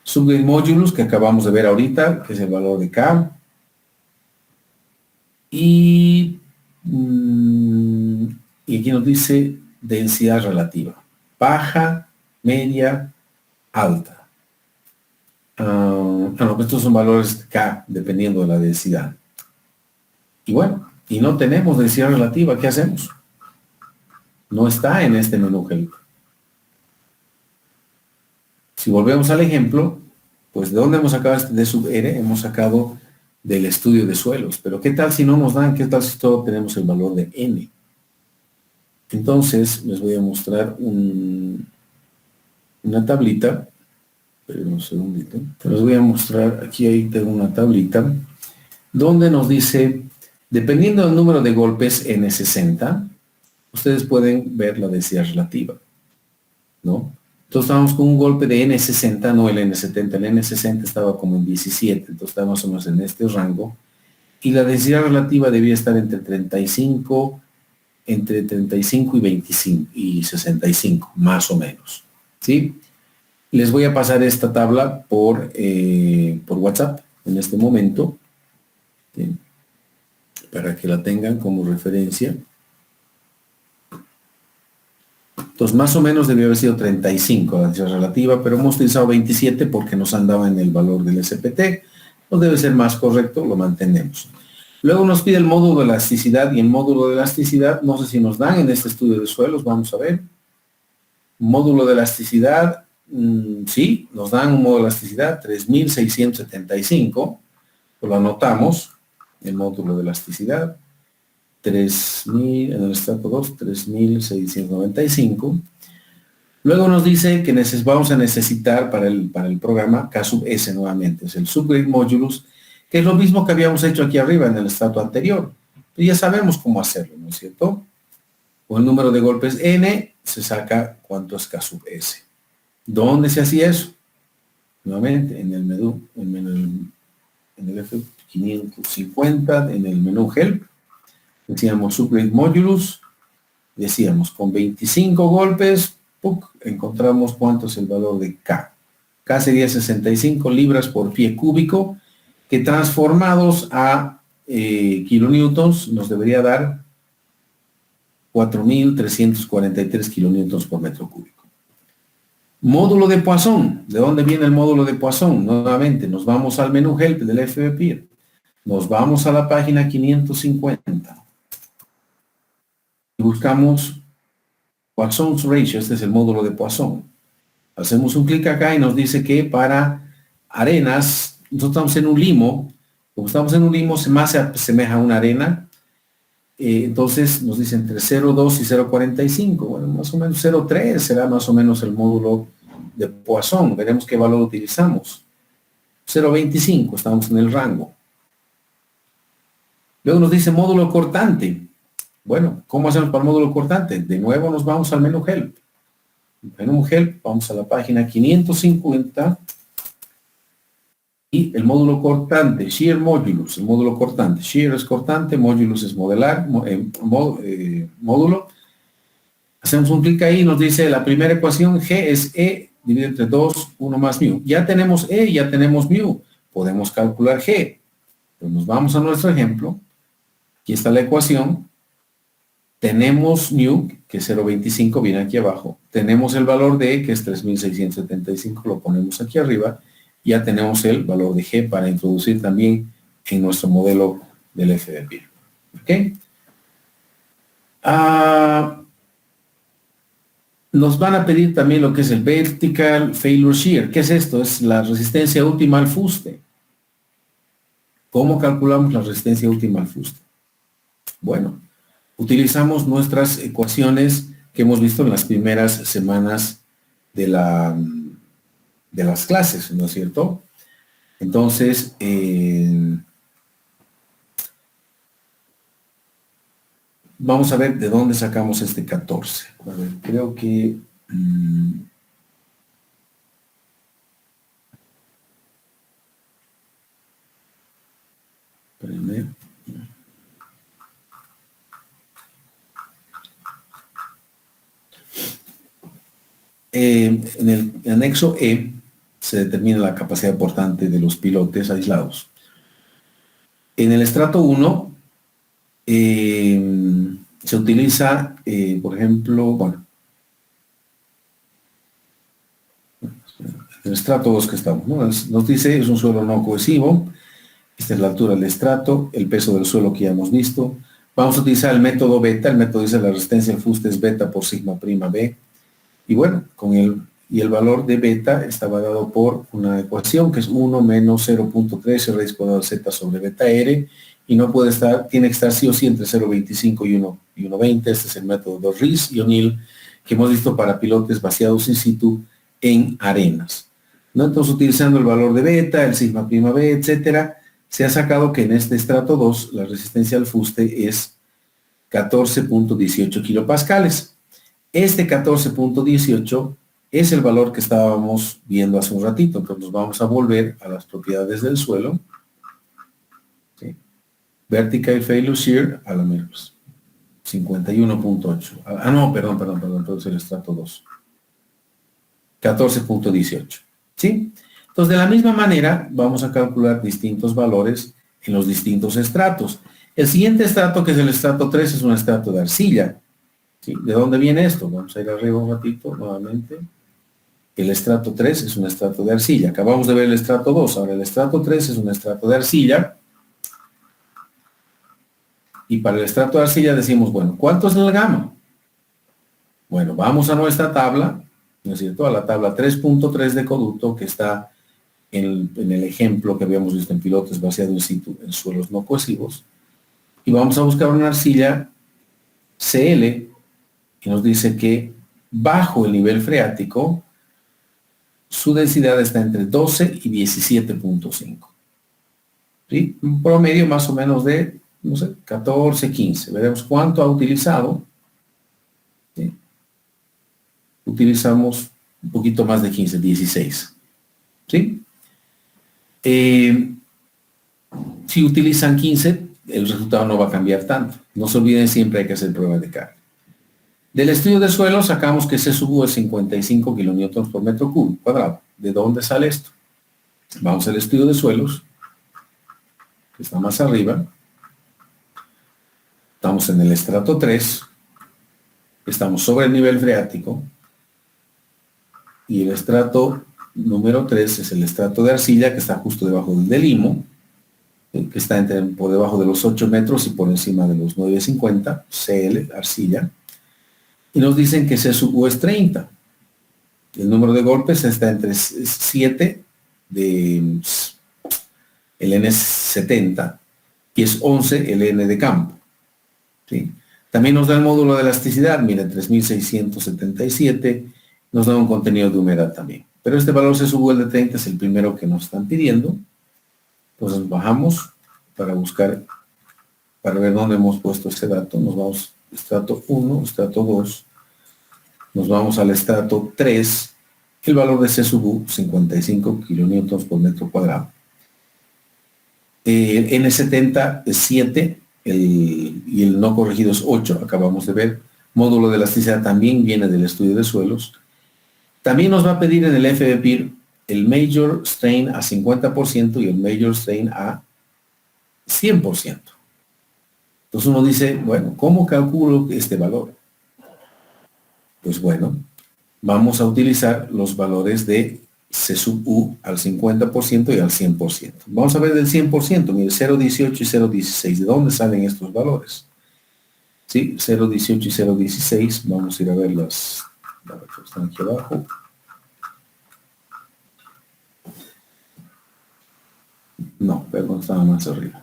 Subgrid modulus, que acabamos de ver ahorita, que es el valor de K. Y aquí nos dice densidad relativa. Baja, media, alta. Pues estos son valores K, dependiendo de la densidad. Y bueno, y no tenemos densidad relativa, ¿qué hacemos? No está en este menú Help. Si volvemos al ejemplo, pues ¿de dónde hemos sacado este D sub R? Hemos sacado del estudio de suelos. Pero ¿qué tal si no nos dan? ¿Qué tal si solo tenemos el valor de N? Entonces, les voy a mostrar una tablita. Pero un segundito. Les voy a mostrar, aquí ahí tengo una tablita, donde nos dice, dependiendo del número de golpes N60, ustedes pueden ver la densidad relativa, ¿no? Entonces estamos con un golpe de N60, no el N70. El N60 estaba como en 17, entonces estamos más o menos en este rango. Y la densidad relativa debía estar entre 35 y 25 y 65, más o menos. ¿Sí? Les voy a pasar esta tabla por WhatsApp en este momento, ¿sí? Para que la tengan como referencia. Entonces, más o menos debió haber sido 35 la densidad relativa, pero hemos utilizado 27 porque nos han dado en el valor del SPT. Pues debe ser más correcto, lo mantenemos. Luego nos pide el módulo de elasticidad, y el módulo de elasticidad, no sé si nos dan en este estudio de suelos, vamos a ver. Módulo de elasticidad, sí, nos dan un módulo de elasticidad, 3.675, pues lo anotamos, el módulo de elasticidad, 3.000, en el estrato 2, 3.695. Luego nos dice que vamos a necesitar para el programa K sub S nuevamente, es el subgrade modulus, que es lo mismo que habíamos hecho aquí arriba en el estrato anterior. Y ya sabemos cómo hacerlo, ¿no es cierto? Con el número de golpes N se saca cuánto es K sub S. ¿Dónde se hacía eso? Nuevamente en el menú, en el F550, en el menú Help, decíamos subgrade modulus, decíamos con 25 golpes, encontramos cuánto es el valor de K. K sería 65 libras por pie cúbico, que transformados a kilonewtons nos debería dar 4.343 kilonewtons por metro cúbico. Módulo de Poisson. ¿De dónde viene el módulo de Poisson? Nuevamente, nos vamos al menú Help del FBPIR. Nos vamos a la página 550. Y buscamos Poisson's Ratio. Este es el módulo de Poisson. Hacemos un clic acá y nos dice que para arenas, nosotros estamos en un limo. Como estamos en un limo, más se asemeja a una arena. Entonces nos dice entre 0,2 y 0,45. Bueno, más o menos 0,3 será más o menos el módulo de Poisson. Veremos qué valor utilizamos. 0,25, estamos en el rango. Luego nos dice módulo cortante. Bueno, ¿cómo hacemos para el módulo cortante? De nuevo nos vamos al menú Help. Menú Help, vamos a la página 550 y el módulo cortante, Shear Modulus, el módulo cortante. Shear es cortante, Modulus es modelar, módulo. Hacemos un clic ahí y nos dice la primera ecuación, G es E dividido entre 2, 1 más mu. Ya tenemos E, ya tenemos mu. Podemos calcular G. Pues nos vamos a nuestro ejemplo. Aquí está la ecuación. Tenemos mu, que es 0,25, viene aquí abajo. Tenemos el valor de E, que es 3.675, lo ponemos aquí arriba. Ya tenemos el valor de G para introducir también en nuestro modelo del FBPIR. ¿Ok? Nos van a pedir también lo que es el Vertical Failure Shear. ¿Qué es esto? Es la resistencia última al fuste. ¿Cómo calculamos la resistencia última al fuste? Bueno, utilizamos nuestras ecuaciones que hemos visto en las primeras semanas de las clases, ¿no es cierto? Entonces, vamos a ver de dónde sacamos este 14. A ver, creo que... espérenme. En el anexo E se determina la capacidad portante de los pilotes aislados. En el estrato 1 se utiliza, por ejemplo, bueno, en el estrato 2 que estamos, ¿no? Nos dice es un suelo no cohesivo, esta es la altura del estrato, el peso del suelo que ya hemos visto. Vamos a utilizar el método beta, el método dice la resistencia al fuste es beta por sigma prima B. Y bueno, el valor de beta estaba dado por una ecuación que es 1 menos 0.13 raíz cuadrada z sobre beta r, y no puede estar, tiene que estar sí o sí entre 0.25 y 1.20. Este es el método de Rees y O'Neill que hemos visto para pilotes vaciados in situ en arenas, ¿no? Entonces, utilizando el valor de beta, el sigma prima b, etcétera, se ha sacado que en este estrato 2 la resistencia al fuste es 14.18 kilopascales. Este 14.18 es el valor que estábamos viendo hace un ratito. Entonces nos vamos a volver a las propiedades del suelo. ¿Sí? Vertical Failure Shear a la menos 51.8. No, perdón, entonces el estrato 2. 14.18. ¿Sí? Entonces de la misma manera vamos a calcular distintos valores en los distintos estratos. El siguiente estrato, que es el estrato 3, es un estrato de arcilla. ¿Sí? ¿De dónde viene esto? Vamos a ir arriba un ratito nuevamente. El estrato 3 es un estrato de arcilla. Acabamos de ver el estrato 2. Ahora el estrato 3 es un estrato de arcilla. Y para el estrato de arcilla decimos, bueno, ¿cuánto es la gama? Bueno, vamos a nuestra tabla, ¿no es cierto? A la tabla 3.3 de Coducto, que está en el ejemplo que habíamos visto en pilotes vaciado in situ en suelos no cohesivos. Y vamos a buscar una arcilla CL, que nos dice que bajo el nivel freático, su densidad está entre 12 y 17.5. ¿Sí? Un promedio más o menos de, no sé, 14, 15. Veremos cuánto ha utilizado. ¿Sí? Utilizamos un poquito más de 15, 16. ¿Sí? Si utilizan 15, el resultado no va a cambiar tanto. No se olviden, siempre hay que hacer pruebas de carga. Del estudio de suelo sacamos que C sub U es 55 kilonewtons por metro cuadrado. ¿De dónde sale esto? Vamos al estudio de suelos, que está más arriba. Estamos en el estrato 3. Estamos sobre el nivel freático. Y el estrato número 3 es el estrato de arcilla, que está justo debajo del limo, que está por debajo de los 8 metros y por encima de los 9,50, CL, arcilla. Y nos dicen que C sub U es 30. El número de golpes está entre 7 de el N es 70 y es 11 el N de campo. ¿Sí? También nos da el módulo de elasticidad, miren, 3677, nos da un contenido de humedad también. Pero este valor C sub U, el de 30, es el primero que nos están pidiendo. Entonces bajamos para buscar, para ver dónde hemos puesto ese dato. Nos vamos estrato 1, estrato 2, nos vamos al estrato 3, el valor de C sub U, 55 kilonewtons por metro cuadrado. El N70 es 7, y el no corregido es 8, acabamos de ver. Módulo de elasticidad también viene del estudio de suelos. También nos va a pedir en el FBPIR el Major Strain a 50% y el Major Strain a 100%. Entonces uno dice, bueno, ¿cómo calculo este valor? Pues bueno, vamos a utilizar los valores de C sub U al 50% y al 100%. Vamos a ver del 100%, mire, 0,18 y 0,16. ¿De dónde salen estos valores? Sí, 0,18 y 0,16. Vamos a ir a ver las que están aquí abajo. No, perdón, estaba más arriba.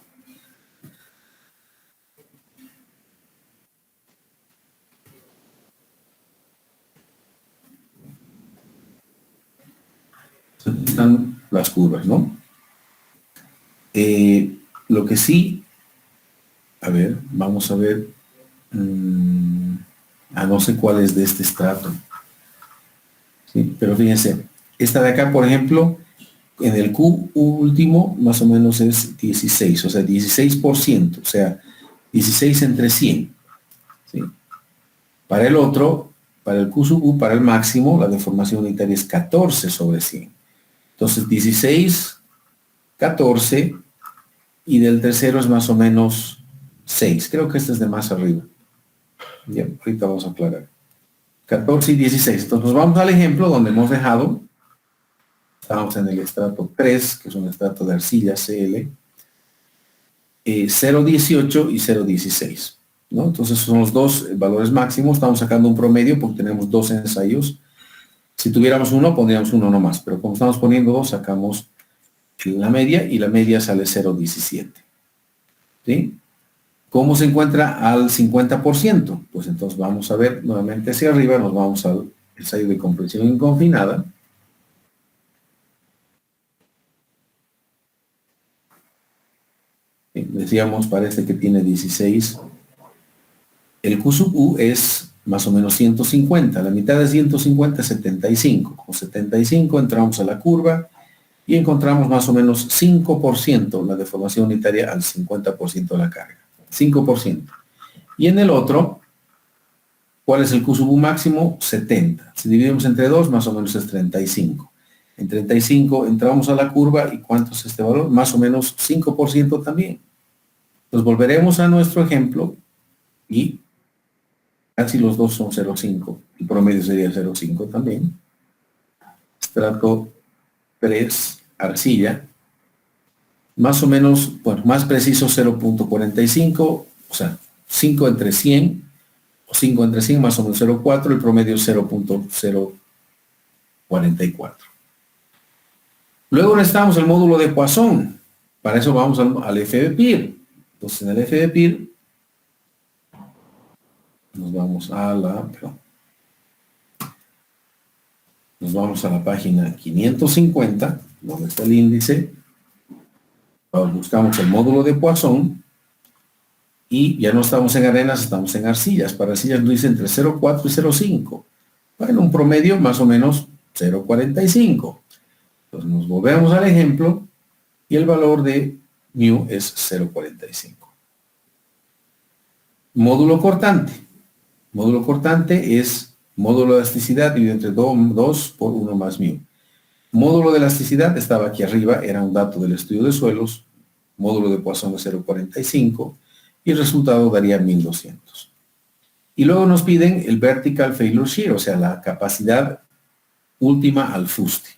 Están las curvas, ¿no? Lo que sí, a ver, vamos a ver, no sé cuál es de este estrato. ¿Sí? Pero fíjense, esta de acá, por ejemplo, en el Q último, más o menos es 16, o sea, 16%, o sea, 16 entre 100. ¿Sí? Para el otro, para el Q sub U, para el máximo, la deformación unitaria es 14 sobre 100. Entonces, 16, 14, y del tercero es más o menos 6. Creo que este es de más arriba. Bien, ahorita vamos a aclarar. 14 y 16. Entonces, nos vamos al ejemplo donde hemos dejado. Estamos en el estrato 3, que es un estrato de arcilla CL. 0,18 y 0,16. ¿no? Entonces, son los dos valores máximos. Estamos sacando un promedio porque tenemos dos ensayos. Si tuviéramos uno, pondríamos uno nomás, pero como estamos poniendo dos, sacamos la media y la media sale 0,17. ¿Sí? ¿Cómo se encuentra al 50%? Pues entonces vamos a ver nuevamente hacia arriba, nos vamos al ensayo de compresión inconfinada. Decíamos, parece que tiene 16. El Q sub U es más o menos 150, la mitad de 150 es 75. Con 75 entramos a la curva y encontramos más o menos 5% la deformación unitaria al 50% de la carga. 5%. Y en el otro, ¿cuál es el Q sub U máximo? 70. Si dividimos entre 2, más o menos es 35. En 35 entramos a la curva y ¿cuánto es este valor? Más o menos 5% también. Entonces volveremos a nuestro ejemplo y casi los dos son 0,5. El promedio sería 0,5 también. Estrato 3, arcilla. Más o menos, bueno, más preciso 0,45. o sea, 5 entre 100, o 5 entre 100 más o menos 0,4, el promedio es 0,044. Luego necesitamos el módulo de Poisson. Para eso vamos al FBPIR. Entonces, en el FBPIR nos vamos a la página 550, donde está el índice. Buscamos el módulo de Poisson y ya no estamos en arenas, estamos en arcillas. Para arcillas nos dice entre 0,4 y 0,5. Bueno, un promedio más o menos 0,45. Entonces nos volvemos al ejemplo y el valor de mu es 0,45. Módulo cortante. Módulo cortante es módulo de elasticidad dividido entre 2 por 1 más mu. Módulo de elasticidad estaba aquí arriba, era un dato del estudio de suelos. Módulo de Poisson de 0,45 y el resultado daría 1200. Y luego nos piden el vertical failure shear, o sea, la capacidad última al fuste.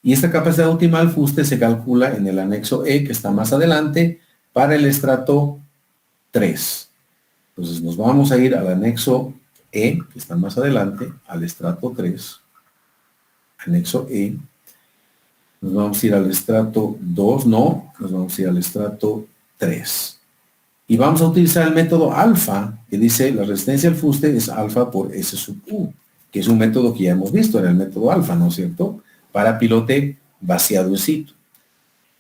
Y esta capacidad última al fuste se calcula en el anexo E, que está más adelante, para el estrato 3. Entonces nos vamos a ir al anexo E, que está más adelante, al estrato 3. Anexo E. Nos vamos a ir al estrato 2, no, nos vamos a ir al estrato 3. Y vamos a utilizar el método alfa, que dice la resistencia al fuste es alfa por S sub U, que es un método que ya hemos visto, era el método alfa, ¿no es cierto?, para pilote vaciado in situ.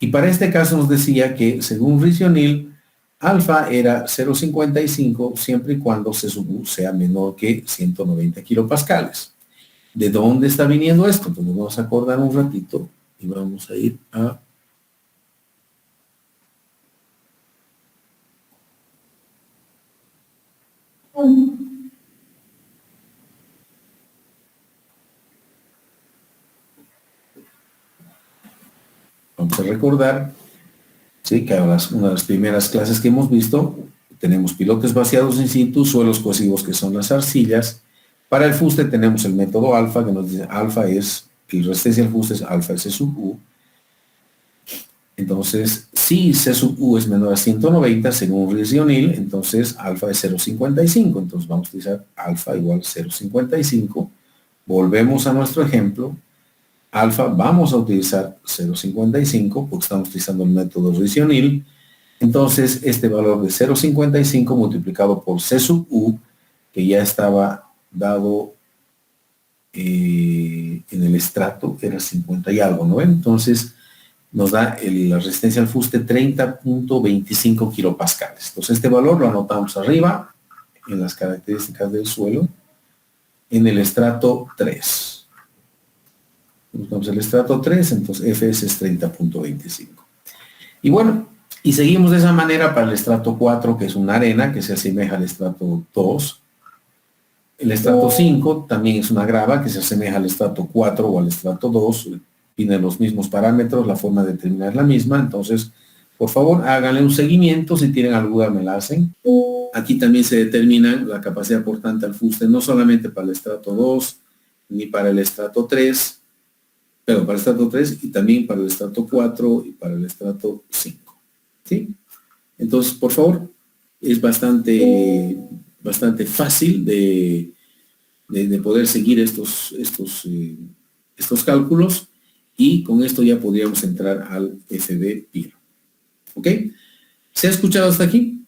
Y para este caso nos decía que, según Riccionil, alfa era 0,55 siempre y cuando C sub U sea menor que 190 kilopascales. ¿De dónde está viniendo esto? Pues nos vamos a acordar un ratito y vamos a ir a... Vamos a recordar, ¿sí?, que una de las primeras clases que hemos visto, tenemos pilotes vaciados in situ, suelos cohesivos que son las arcillas. Para el fuste tenemos el método alfa, que nos dice alfa es, la resistencia al fuste es alfa S sub U. Entonces, si C sub U es menor a 190, según Riccionil, entonces alfa es 0,55. Entonces vamos a utilizar alfa igual 0,55. Volvemos a nuestro ejemplo. Alfa vamos a utilizar 0,55 porque estamos utilizando el método Riccionil. Entonces, este valor de 0,55 multiplicado por C sub U, que ya estaba dado en el estrato, era 50 y algo, ¿no? Entonces, nos da la resistencia al fuste 30.25 kilopascales. Entonces, este valor lo anotamos arriba, en las características del suelo, en el estrato 3. Buscamos el estrato 3, entonces Fs es 30.25. Y bueno, y seguimos de esa manera para el estrato 4, que es una arena que se asemeja al estrato 2. El estrato 5 también es una grava que se asemeja al estrato 4 o al estrato 2. Tiene los mismos parámetros, la forma de determinar es la misma. Entonces, por favor, háganle un seguimiento. Si tienen alguna, me la hacen. Aquí también se determina la capacidad portante al fuste, no solamente para el estrato 2, ni para el estrato 3, pero para el estrato 3 y también para el estrato 4 y para el estrato 5. ¿Sí? Entonces, por favor, es bastante fácil de poder seguir estos cálculos, y con esto ya podríamos entrar al FBPIR. ¿Ok? ¿Se ha escuchado hasta aquí?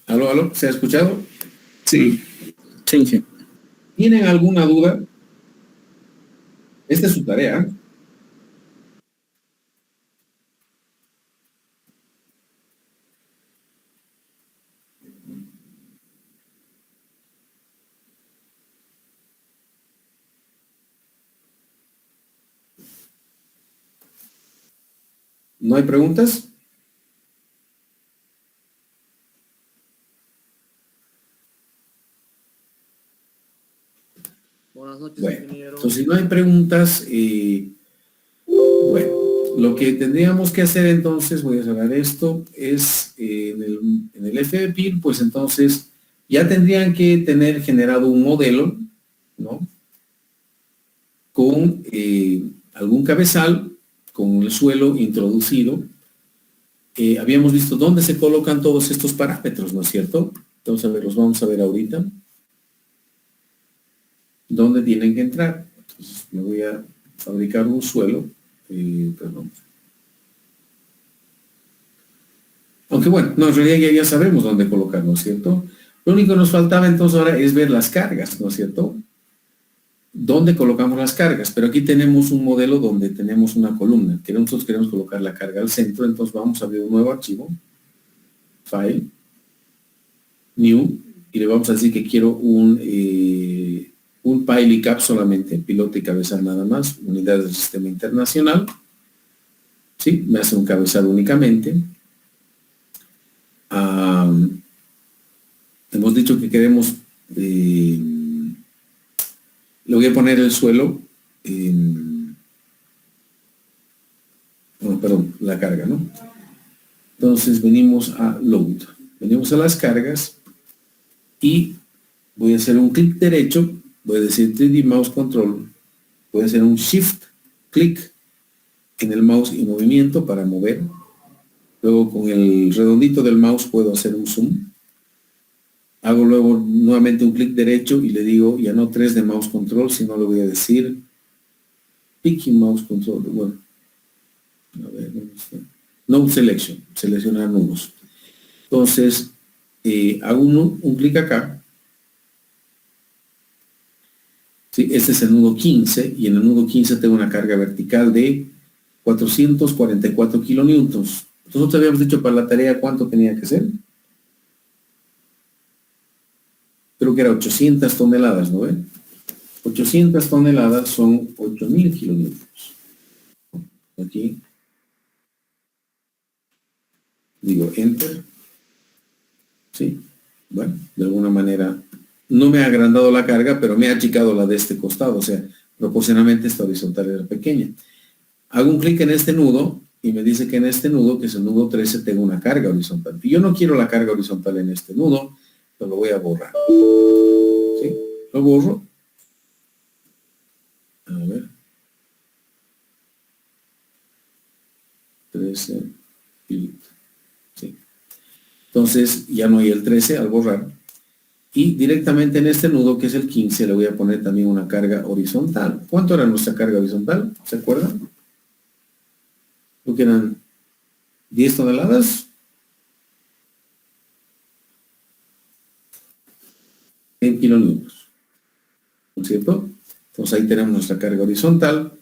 ¿Aló, aló? ¿Se ha escuchado? Sí, sí, sí. ¿Tienen alguna duda? Esta es su tarea. ¿No hay preguntas? Buenas noches, Bueno, ingeniero. entonces si no hay preguntas, bueno, lo que tendríamos que hacer entonces, voy a cerrar esto, es en el FBPIR, pues entonces ya tendrían que tener generado un modelo, ¿no?, con algún cabezal con el suelo introducido. Habíamos visto dónde se colocan todos estos parámetros, ¿no es cierto? Entonces, a ver, los vamos a ver ahorita. ¿Dónde tienen que entrar? Entonces, me voy a fabricar un suelo. Perdón. Aunque bueno, no, en realidad ya sabemos dónde colocar, ¿no es cierto? Lo único que nos faltaba entonces ahora es ver las cargas, ¿no es cierto? ¿Dónde colocamos las cargas? Pero aquí tenemos un modelo donde tenemos una columna, que nosotros queremos colocar la carga al centro, entonces vamos a abrir un nuevo archivo, File, New, y le vamos a decir que quiero un PyLicap solamente, piloto y cabezal nada más, unidades del sistema internacional, ¿sí? Me hace un cabezal únicamente. Hemos dicho que queremos, le voy a poner el suelo, perdón, la carga, ¿no? Entonces venimos a Load, venimos a las cargas y voy a hacer un clic derecho, voy a decir 3D Mouse Control, voy a hacer un Shift clic en el mouse y movimiento para mover. Luego con el redondito del mouse puedo hacer un zoom. Hago luego nuevamente un clic derecho y le digo ya no 3 de mouse control, sino le voy a decir picking mouse control. Bueno, a ver, node selection, seleccionar nudos. Entonces, hago un clic acá. Sí, este es el nudo 15 y en el nudo 15 tengo una carga vertical de 444 kilonewtons. Nosotros habíamos dicho para la tarea cuánto tenía que ser. Creo que era 800 toneladas, ¿no ven? 800 toneladas son 8000 kilonewtons. Aquí. Digo Enter. Sí. Bueno, de alguna manera no me ha agrandado la carga, pero me ha achicado la de este costado. O sea, proporcionalmente esta horizontal era pequeña. Hago un clic en este nudo y me dice que en este nudo, que es el nudo 13, tengo una carga horizontal. Y yo no quiero la carga horizontal en este nudo, pero lo voy a borrar. ¿Sí? Lo borro. A ver. 13. Sí. Entonces ya no hay el 13 al borrar. Y directamente en este nudo, que es el 15, le voy a poner también una carga horizontal. ¿Cuánto era nuestra carga horizontal? ¿Se acuerdan? Creo que eran 10 toneladas. 100 kilonewtons. ¿No es cierto? Entonces ahí tenemos nuestra carga horizontal.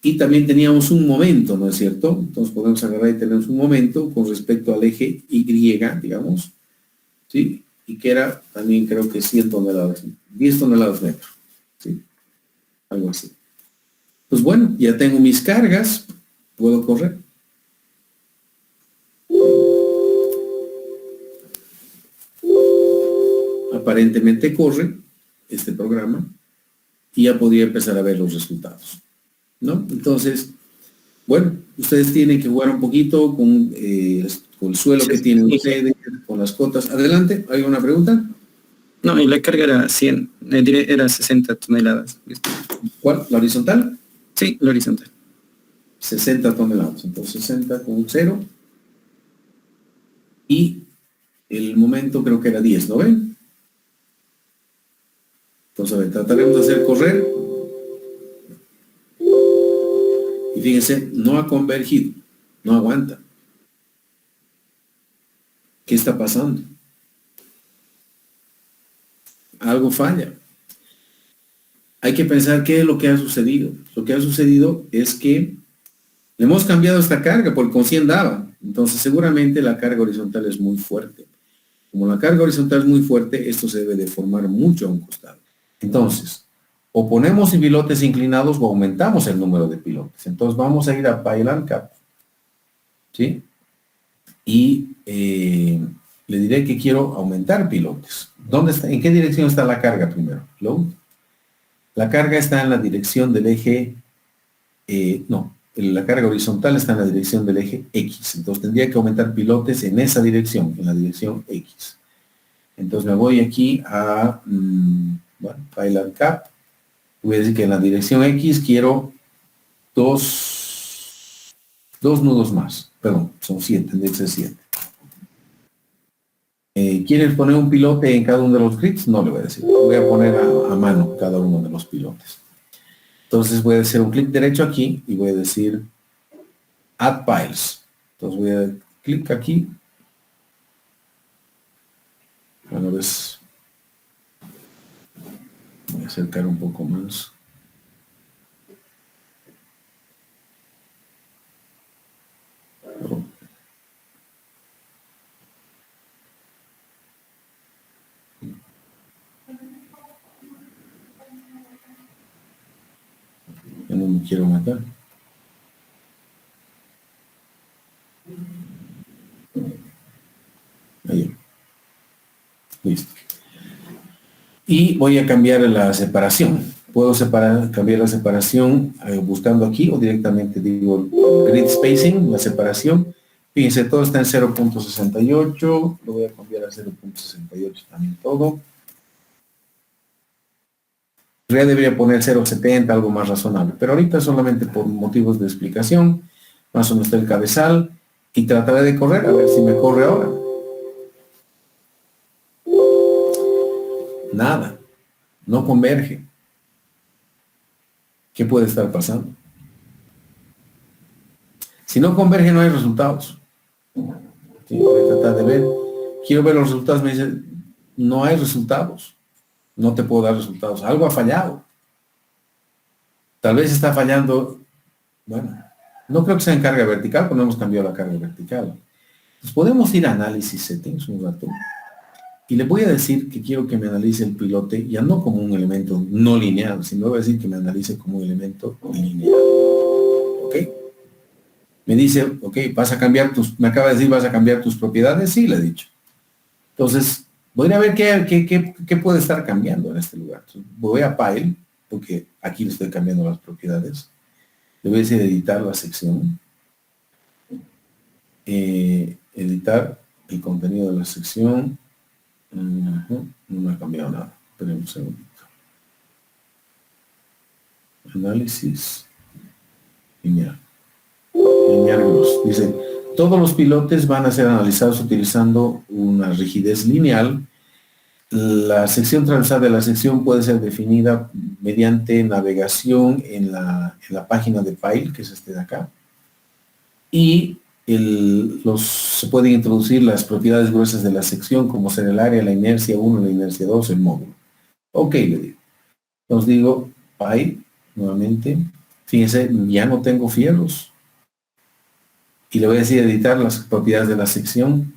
Y también teníamos un momento, ¿no es cierto? Entonces podemos agarrar y tenemos un momento con respecto al eje Y, digamos. ¿Sí? Y que era también creo que 100 toneladas. 10 toneladas metro. ¿Sí? Algo así. Pues bueno, ya tengo mis cargas. Puedo correr. Aparentemente corre este programa y ya podría empezar a ver los resultados, ¿no? Entonces, bueno, ustedes tienen que jugar un poquito con el suelo que tienen ustedes, con las cotas. Adelante, ¿hay una pregunta? No, y la carga era 100, era 60 toneladas. ¿Cuál? ¿La horizontal? Sí, la horizontal. 60 toneladas, entonces 60 con 0. Y el momento creo que era 10, ¿no ven? Entonces, a ver, trataremos de hacer correr. Y fíjense, no ha convergido, no aguanta. ¿Qué está pasando? Algo falla. Hay que pensar qué es lo que ha sucedido. Lo que ha sucedido es que le hemos cambiado esta carga porque con 100 daba. Entonces seguramente la carga horizontal es muy fuerte. Como la carga horizontal es muy fuerte, esto se debe deformar mucho a un costado. Entonces, o ponemos pilotes inclinados o aumentamos el número de pilotes. Entonces vamos a ir a PyLandCap. ¿Sí? Y le diré que quiero aumentar pilotes. ¿Dónde está? ¿En qué dirección está la carga primero? Load. La carga está en la dirección del eje, la carga horizontal está en la dirección del eje X. Entonces tendría que aumentar pilotes en esa dirección, en la dirección X. Entonces me voy aquí a, PyLandCap. Voy a decir que en la dirección X quiero dos nudos más. Perdón, son 7, tendría que ser 7. ¿Quieres poner un pilote en cada uno de los grids? No le voy a decir. Voy a poner a mano cada uno de los pilotes. Entonces voy a hacer un clic derecho aquí y voy a decir Add Piles. Entonces voy a clic aquí. Una vez voy a acercar un poco más. Ya no me quiero matar. Ahí. Listo. Y voy a cambiar la separación. Puedo cambiar la separación buscando aquí o directamente digo grid spacing, la separación. Fíjense, todo está en 0.68. Lo voy a cambiar a 0.68 también todo. Ya debería poner 0.70, algo más razonable. Pero ahorita solamente por motivos de explicación. Más o menos está el cabezal. Y trataré de correr, a ver si me corre ahora. Nada. No converge. ¿Qué puede estar pasando? Si no converge, no hay resultados. Sí, voy a tratar de ver. Quiero ver los resultados. Me dice, no hay resultados. No te puedo dar resultados. Algo ha fallado. Tal vez está fallando. Bueno, no creo que sea en carga vertical, porque no hemos cambiado la carga vertical. Entonces podemos ir a análisis settings un rato. Y le voy a decir que quiero que me analice el pilote, ya no como un elemento no lineal, sino voy a decir que me analice como un elemento lineal. ¿Ok? Me dice, ok, vas a cambiar me acaba de decir, vas a cambiar tus propiedades. Sí, le he dicho. Entonces, voy a ver qué puede estar cambiando en este lugar. Entonces, voy a Pile, porque aquí le estoy cambiando las propiedades. Le voy a decir editar la sección. Editar el contenido de la sección. No me ha cambiado nada. Esperemos un segundito. Análisis. Lineal. Lineal gross. Dice, todos los pilotes van a ser analizados utilizando una rigidez lineal. La sección transversal de la sección puede ser definida mediante navegación en la página de Pile, que es este de acá. Y se pueden introducir las propiedades gruesas de la sección, como ser el área, la inercia 1, la inercia 2, el módulo. Ok, le digo. Entonces digo, Pile, nuevamente. Fíjense, ya no tengo fierros. Y le voy a decir editar las propiedades de la sección.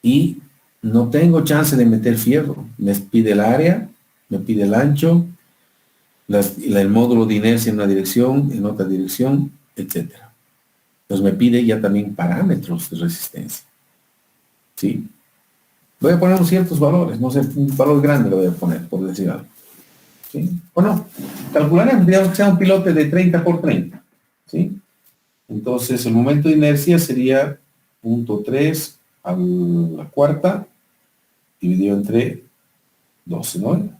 Y no tengo chance de meter fierro. Me pide el área, me pide el ancho, el módulo de inercia en una dirección, en otra dirección, etcétera. Entonces me pide ya también parámetros de resistencia. ¿Sí? Voy a poner unos ciertos valores, no sé, un valor grande lo voy a poner, por decir algo. ¿Sí? Bueno, calcularemos, digamos que sea un pilote de 30 por 30. ¿Sí? Entonces el momento de inercia sería 0.3 a la cuarta, dividido entre 12, ¿no?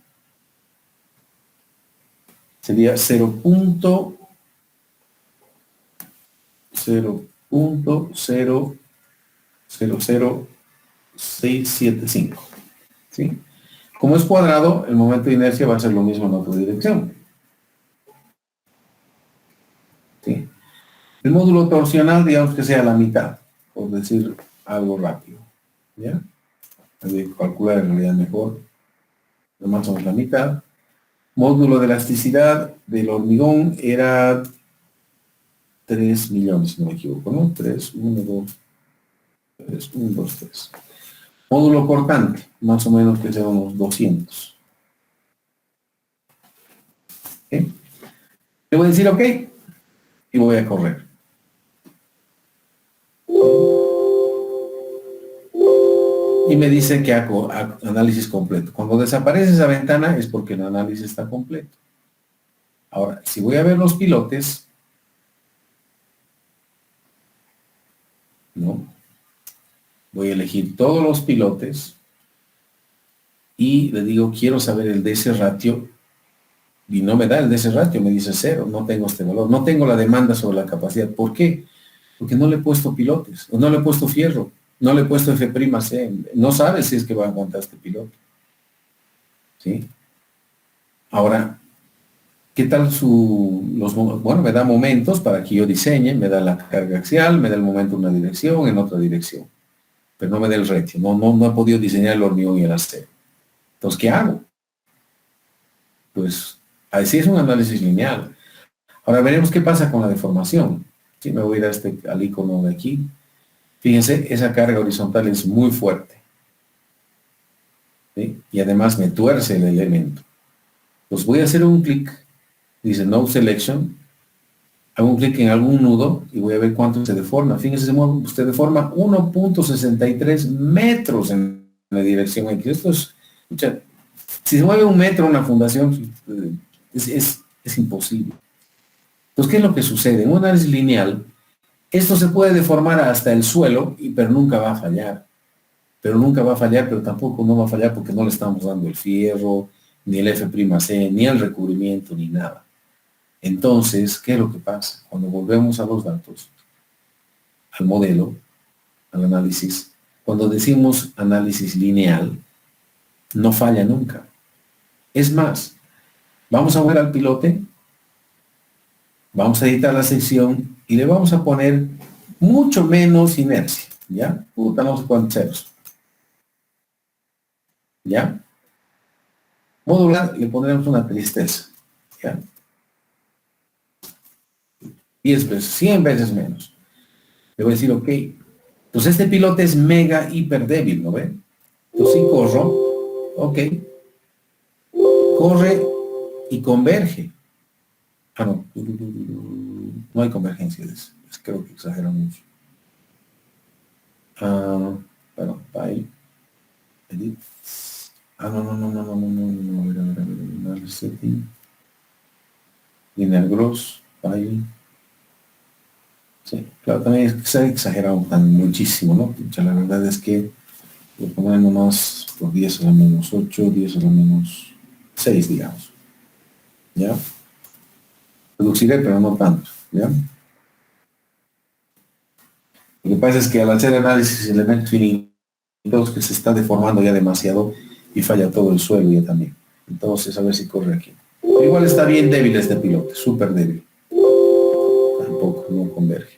Sería 0.00675. ¿Sí? Como es cuadrado, el momento de inercia va a ser lo mismo en otra dirección. ¿Sí? El módulo torsional, digamos que sea la mitad, por decir algo rápido. ¿Ya? Hay que calcular en realidad mejor. Más o menos la mitad. Módulo de elasticidad del hormigón era 3 millones, si no me equivoco, ¿no? 3, 1, 2, 3, 1, 2, 3. Módulo cortante, más o menos que sea unos 200. ¿Okay? Le voy a decir OK y voy a correr. Y me dice que hago análisis completo. Cuando desaparece esa ventana es porque el análisis está completo. Ahora, si voy a ver los pilotes, ¿no? Voy a elegir todos los pilotes y le digo, quiero saber el DC ratio Y no me da el DC ratio, me dice 0, no tengo este valor, no tengo la demanda sobre la capacidad. ¿Por qué? Porque no le he puesto pilotes, o no le he puesto fierro, no le he puesto F'C, no sabe si es que va a aguantar este piloto. ¿Sí? Ahora, ¿qué tal bueno, me da momentos para que yo diseñe, me da la carga axial, me da el momento en una dirección, en otra dirección, pero no me da el ratio, no he podido diseñar el hormigón y el acero. Entonces, ¿qué hago? Pues, así es un análisis lineal. Ahora veremos qué pasa con la deformación. Si me voy a ir al icono de aquí, fíjense, esa carga horizontal es muy fuerte. ¿Sí? Y además me tuerce el elemento. Pues voy a hacer un clic, dice Node Selection, hago un clic en algún nudo y voy a ver cuánto se deforma. Fíjense, usted deforma 1.63 metros en la dirección X. Esto es, escucha, si se mueve 1 metro una fundación, es imposible. Entonces, ¿qué es lo que sucede? En un análisis lineal, esto se puede deformar hasta el suelo, pero nunca va a fallar. Pero tampoco no va a fallar porque no le estamos dando el fierro, ni el F'C, ni el recubrimiento, ni nada. Entonces, ¿qué es lo que pasa? Cuando volvemos a los datos, al modelo, al análisis, cuando decimos análisis lineal, no falla nunca. Es más, vamos a ver al pilote, vamos a editar la sección y le vamos a poner mucho menos inercia, ¿ya? No sé cuántos ceros. ¿Ya? Modular le pondremos una tristeza, ¿ya? 10 veces, 100 veces menos. Le voy a decir, ok, pues este pilote es mega hiper débil, ¿no ven? Entonces sí corro, ok, corre y converge. Ah, no, no hay convergencia, creo que exagero mucho. Bueno, ahí, edit. No, a ver, setting. Linear gross, file. Sí, claro, también es que se ha exagerado muchísimo, ¿no? O sea, la verdad es que lo ponemos nomás por 10 a la menos 8, 10 a la menos 6, digamos. ¿Ya? Reduciré, pero no tanto, ¿ya? Lo que pasa es que al hacer análisis de elementos finitos que se está deformando ya demasiado y falla todo el suelo ya también. Entonces, a ver si corre aquí. Pero igual está bien débil este pilote, súper débil. Tampoco, no converge.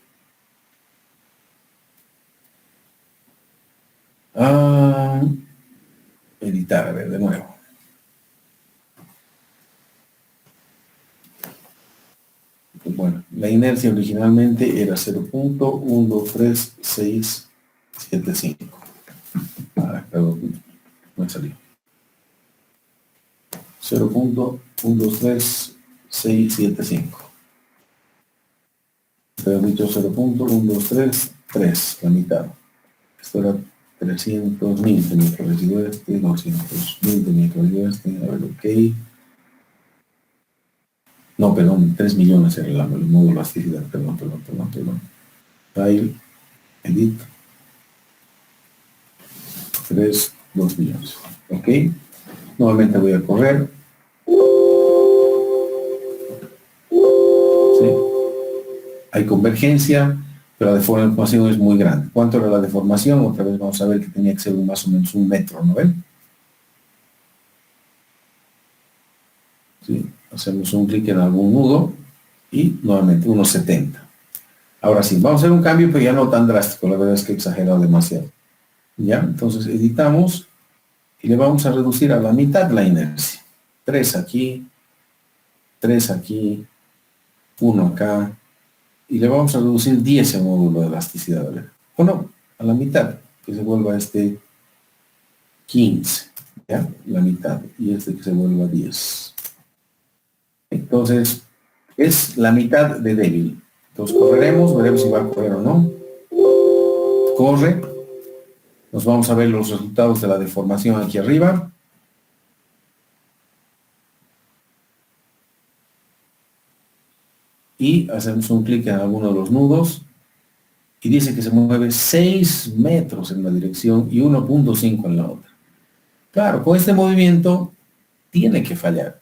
Editar, a ver, de nuevo. Bueno, la inercia originalmente era 0.12365. Perdón, no me salió. 0.12365. Te había dicho 0.1233, la mitad. Esto era 300.000 tenía que haber sido este, 200.000 tenía que haber sido este, a ver, ok. No, perdón, 3 millones era el módulo de elasticidad, perdón. File, edit, 2 millones, ok. Nuevamente voy a correr. ¿Sí? Hay convergencia, pero la deformación es muy grande. ¿Cuánto era la deformación? Otra vez vamos a ver que tenía que ser más o menos 1 metro, ¿no ven? ¿Sí? Hacemos un clic en algún nudo y nuevamente 1.70. Ahora sí, vamos a hacer un cambio, pero ya no tan drástico, la verdad es que he exagerado demasiado. ¿Ya? Entonces editamos y le vamos a reducir a la mitad la inercia. 3 aquí, 3 aquí, 1 acá, y le vamos a reducir 10 el módulo de elasticidad, a ver. O no, a la mitad, que se vuelva 15, ¿ya? La mitad, y que se vuelva 10. Entonces, es la mitad de débil. Entonces correremos, veremos si va a correr o no. Corre. Nos vamos a ver los resultados de la deformación aquí arriba. Y hacemos un clic en alguno de los nudos. Y dice que se mueve 6 metros en la dirección y 1.5 en la otra. Claro, con este movimiento tiene que fallar.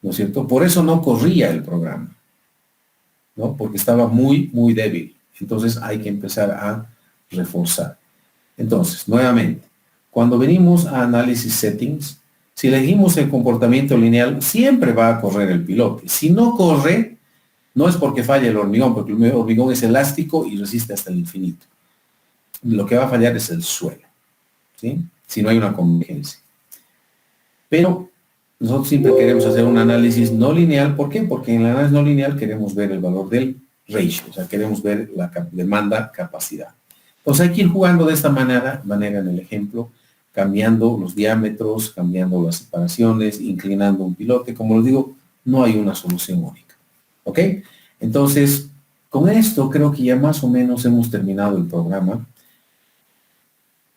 ¿no es cierto? Por eso no corría el programa, ¿no? Porque estaba muy, muy débil. Entonces hay que empezar a reforzar. Entonces, nuevamente, cuando venimos a análisis settings, si elegimos el comportamiento lineal, siempre va a correr el pilote. Si no corre, no es porque falle el hormigón, porque el hormigón es elástico y resiste hasta el infinito. Lo que va a fallar es el suelo, ¿sí? Si no hay una convergencia. Pero nosotros siempre queremos hacer un análisis no lineal. ¿Por qué? Porque en el análisis no lineal queremos ver el valor del ratio, o sea, queremos ver la demanda-capacidad. Entonces hay que ir jugando de esta manera en el ejemplo, cambiando los diámetros, cambiando las separaciones, inclinando un pilote. Como les digo, no hay una solución única. ¿Ok? Entonces, con esto creo que ya más o menos hemos terminado el programa.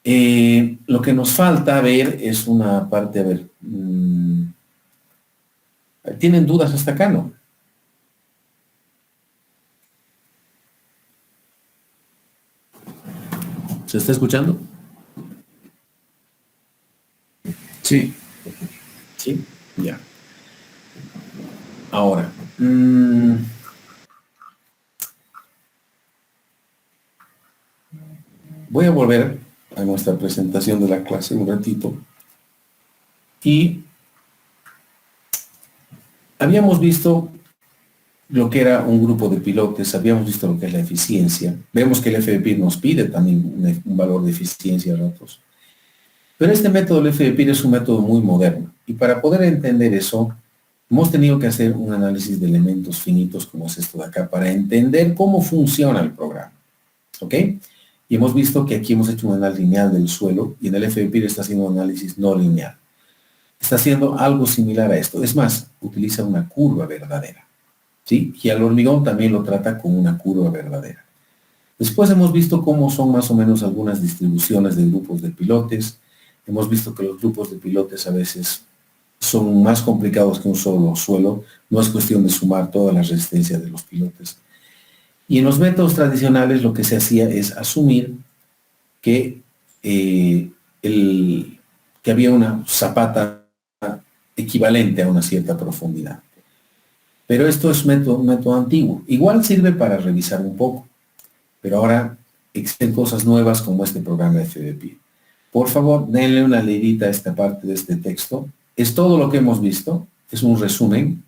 Lo que nos falta ver es una parte, a ver, ¿tienen dudas hasta acá, no? ¿Se está escuchando? Sí. Sí, ya. Ahora, voy a volver a nuestra presentación de la clase un ratito. Y habíamos visto lo que era un grupo de pilotes, habíamos visto lo que es la eficiencia. Vemos que el FDPIR nos pide también un valor de eficiencia a ratos. Pero este método del FDPIR es un método muy moderno. Y para poder entender eso, hemos tenido que hacer un análisis de elementos finitos, como es esto de acá, para entender cómo funciona el programa. ¿Ok? Y hemos visto que aquí hemos hecho un análisis lineal del suelo y en el FDPIR está haciendo un análisis no lineal. Está haciendo algo similar a esto. Es más, utiliza una curva verdadera. ¿Sí? Y al hormigón también lo trata con una curva verdadera. Después hemos visto cómo son más o menos algunas distribuciones de grupos de pilotes. Hemos visto que los grupos de pilotes a veces son más complicados que un solo suelo. No es cuestión de sumar todas las resistencias de los pilotes. Y en los métodos tradicionales lo que se hacía es asumir que, que había una zapata equivalente a una cierta profundidad. Pero esto es un método antiguo. Igual sirve para revisar un poco. Pero ahora existen cosas nuevas como este programa de FDPIR. Por favor, denle una leidita a esta parte de este texto. Es todo lo que hemos visto. Es un resumen.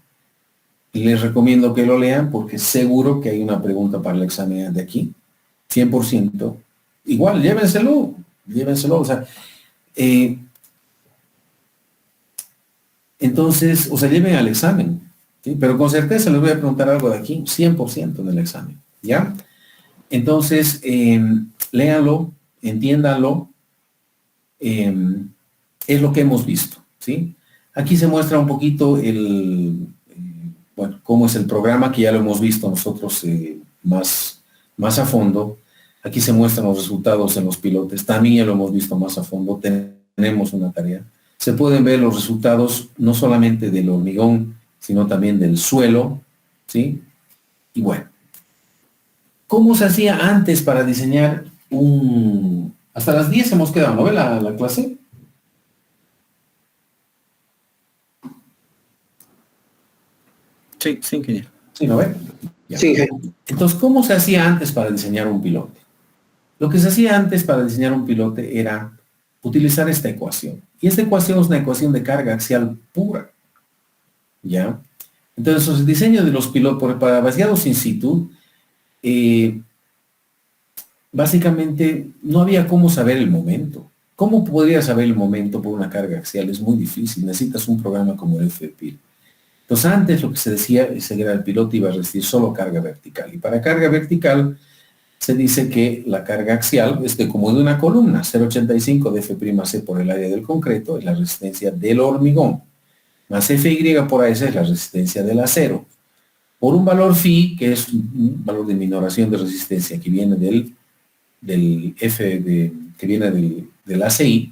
Y les recomiendo que lo lean porque seguro que hay una pregunta para el examen de aquí. 100%. Igual, llévenselo. Llévenselo. O sea, entonces, o sea, lleven al examen. ¿Sí? Pero con certeza les voy a preguntar algo de aquí, 100% en el examen, ¿ya? Entonces, léanlo, entiéndanlo, es lo que hemos visto, ¿sí? Aquí se muestra un poquito bueno, cómo es el programa, que ya lo hemos visto nosotros más a fondo. Aquí se muestran los resultados en los pilotes, también ya lo hemos visto más a fondo, tenemos una tarea. Se pueden ver los resultados no solamente del hormigón, sino también del suelo, ¿sí? Y bueno, ¿cómo se hacía antes para diseñar un... Hasta las 10 hemos quedado, ¿no ve la clase? Sí, sí, ingeniero. Sí, ¿no ve? Ya. Sí, Entonces, ¿cómo se hacía antes para diseñar un pilote? Lo que se hacía antes para diseñar un pilote era utilizar esta ecuación. Y esta ecuación es una ecuación de carga axial pura. ¿Ya? Entonces, el diseño de los pilotos para vaciados in situ, básicamente no había cómo saber el momento. ¿Cómo podría saber el momento por una carga axial? Es muy difícil, necesitas un programa como el FPIR. Entonces, antes lo que se decía es que el piloto iba a resistir solo carga vertical. Y para carga vertical se dice que la carga axial es como de una columna, 0,85 de F'C por el área del concreto, es la resistencia del hormigón, más Fy por AS es la resistencia del acero, por un valor phi, que es un valor de minoración de resistencia que viene del que viene del ACI,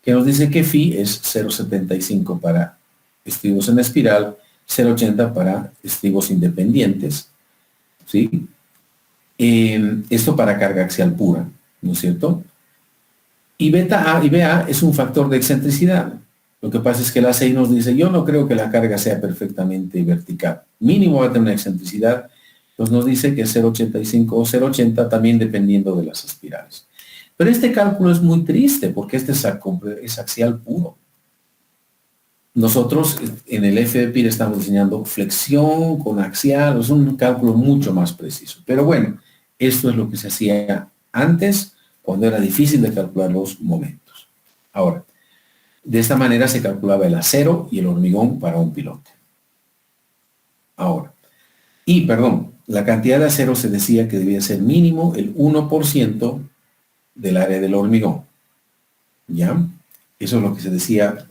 que nos dice que phi es 0,75 para estribos en espiral, 0,80 para estribos independientes, ¿sí? Esto para carga axial pura, ¿no es cierto? Y beta A y BA es un factor de excentricidad. Lo que pasa es que la 6 nos dice, yo no creo que la carga sea perfectamente vertical. Mínimo va a tener una excentricidad. Entonces nos dice que 0,85 o 0,80 también dependiendo de las espirales. Pero este cálculo es muy triste porque este es axial puro. Nosotros en el FDPIR estamos diseñando flexión con axial, es un cálculo mucho más preciso. Pero bueno, esto es lo que se hacía antes cuando era difícil de calcular los momentos. Ahora, de esta manera se calculaba el acero y el hormigón para un pilote. Ahora, la cantidad de acero se decía que debía ser mínimo el 1% del área del hormigón. ¿Ya? Eso es lo que se decía.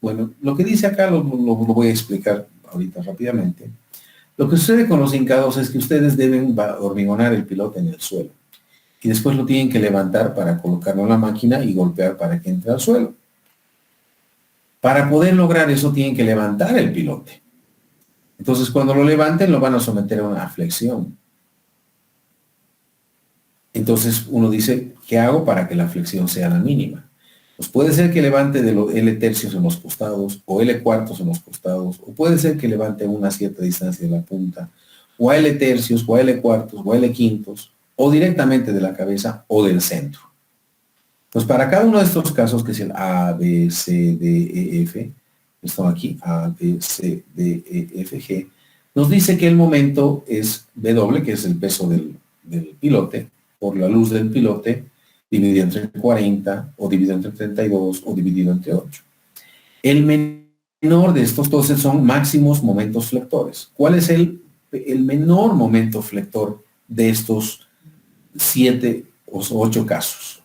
Bueno, lo que dice acá lo voy a explicar ahorita rápidamente. Lo que sucede con los hincados es que ustedes deben hormigonar el pilote en el suelo. Y después lo tienen que levantar para colocarlo en la máquina y golpear para que entre al suelo. Para poder lograr eso tienen que levantar el pilote. Entonces cuando lo levanten lo van a someter a una flexión. Entonces uno dice, ¿qué hago para que la flexión sea la mínima? Pues puede ser que levante de los L tercios en los costados, o L cuartos en los costados, o puede ser que levante a una cierta distancia de la punta, o a L tercios, o a L cuartos, o a L quintos, o directamente de la cabeza o del centro. Pues para cada uno de estos casos, que es el A, B, C, D, E, F, están aquí, A, B, C, D, E, F, G, nos dice que el momento es W, que es el peso del pilote, por la luz del pilote, dividido entre 40, o dividido entre 32, o dividido entre 8. El menor de estos 12 son máximos momentos flectores. ¿Cuál es el menor momento flector de estos 7 o 8 casos?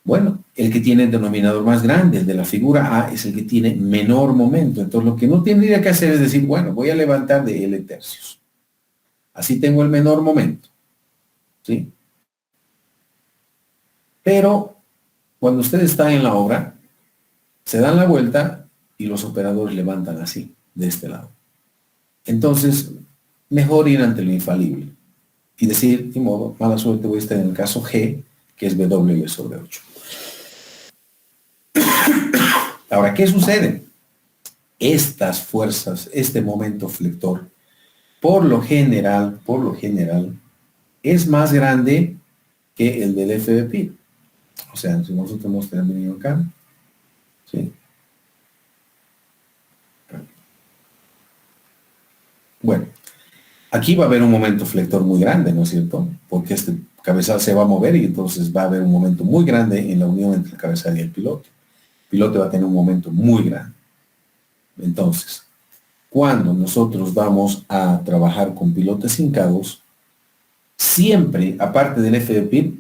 Bueno, el que tiene el denominador más grande, el de la figura A, es el que tiene menor momento. Entonces lo que no tendría que hacer es decir, bueno, voy a levantar de L tercios. Así tengo el menor momento. ¿Sí? Pero cuando usted está en la obra, se dan la vuelta y los operadores levantan así, de este lado. Entonces, mejor ir ante lo infalible y decir, de modo, mala suerte, voy a estar en el caso G, que es W sobre 8. Ahora, ¿qué sucede? Estas fuerzas, este momento flector, por lo general, es más grande que el del FDP. O sea, si nosotros tenemos término acá, ¿sí? Bueno, aquí va a haber un momento flector muy grande, ¿no es cierto? Porque este cabezal se va a mover y entonces va a haber un momento muy grande en la unión entre el cabezal y el pilote. El pilote va a tener un momento muy grande. Entonces, cuando nosotros vamos a trabajar con pilotes hincados, siempre, aparte del FDPIR,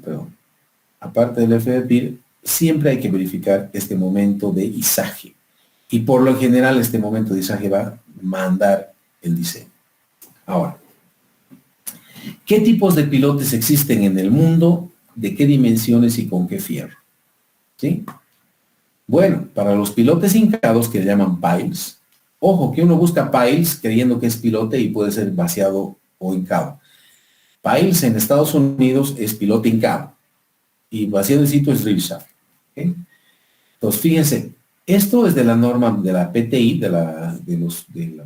siempre hay que verificar este momento de izaje. Y por lo general este momento de izaje va a mandar el diseño. Ahora, ¿qué tipos de pilotes existen en el mundo? ¿De qué dimensiones y con qué fierro? ¿Sí? Bueno, para los pilotes hincados, que le llaman piles, ojo que uno busca piles creyendo que es pilote y puede ser vaciado o hincado. Piles en Estados Unidos es pilote hincado y vaciado en sitio es drill shaft. ¿Okay? Entonces, fíjense, esto es de la norma de la PTI, de la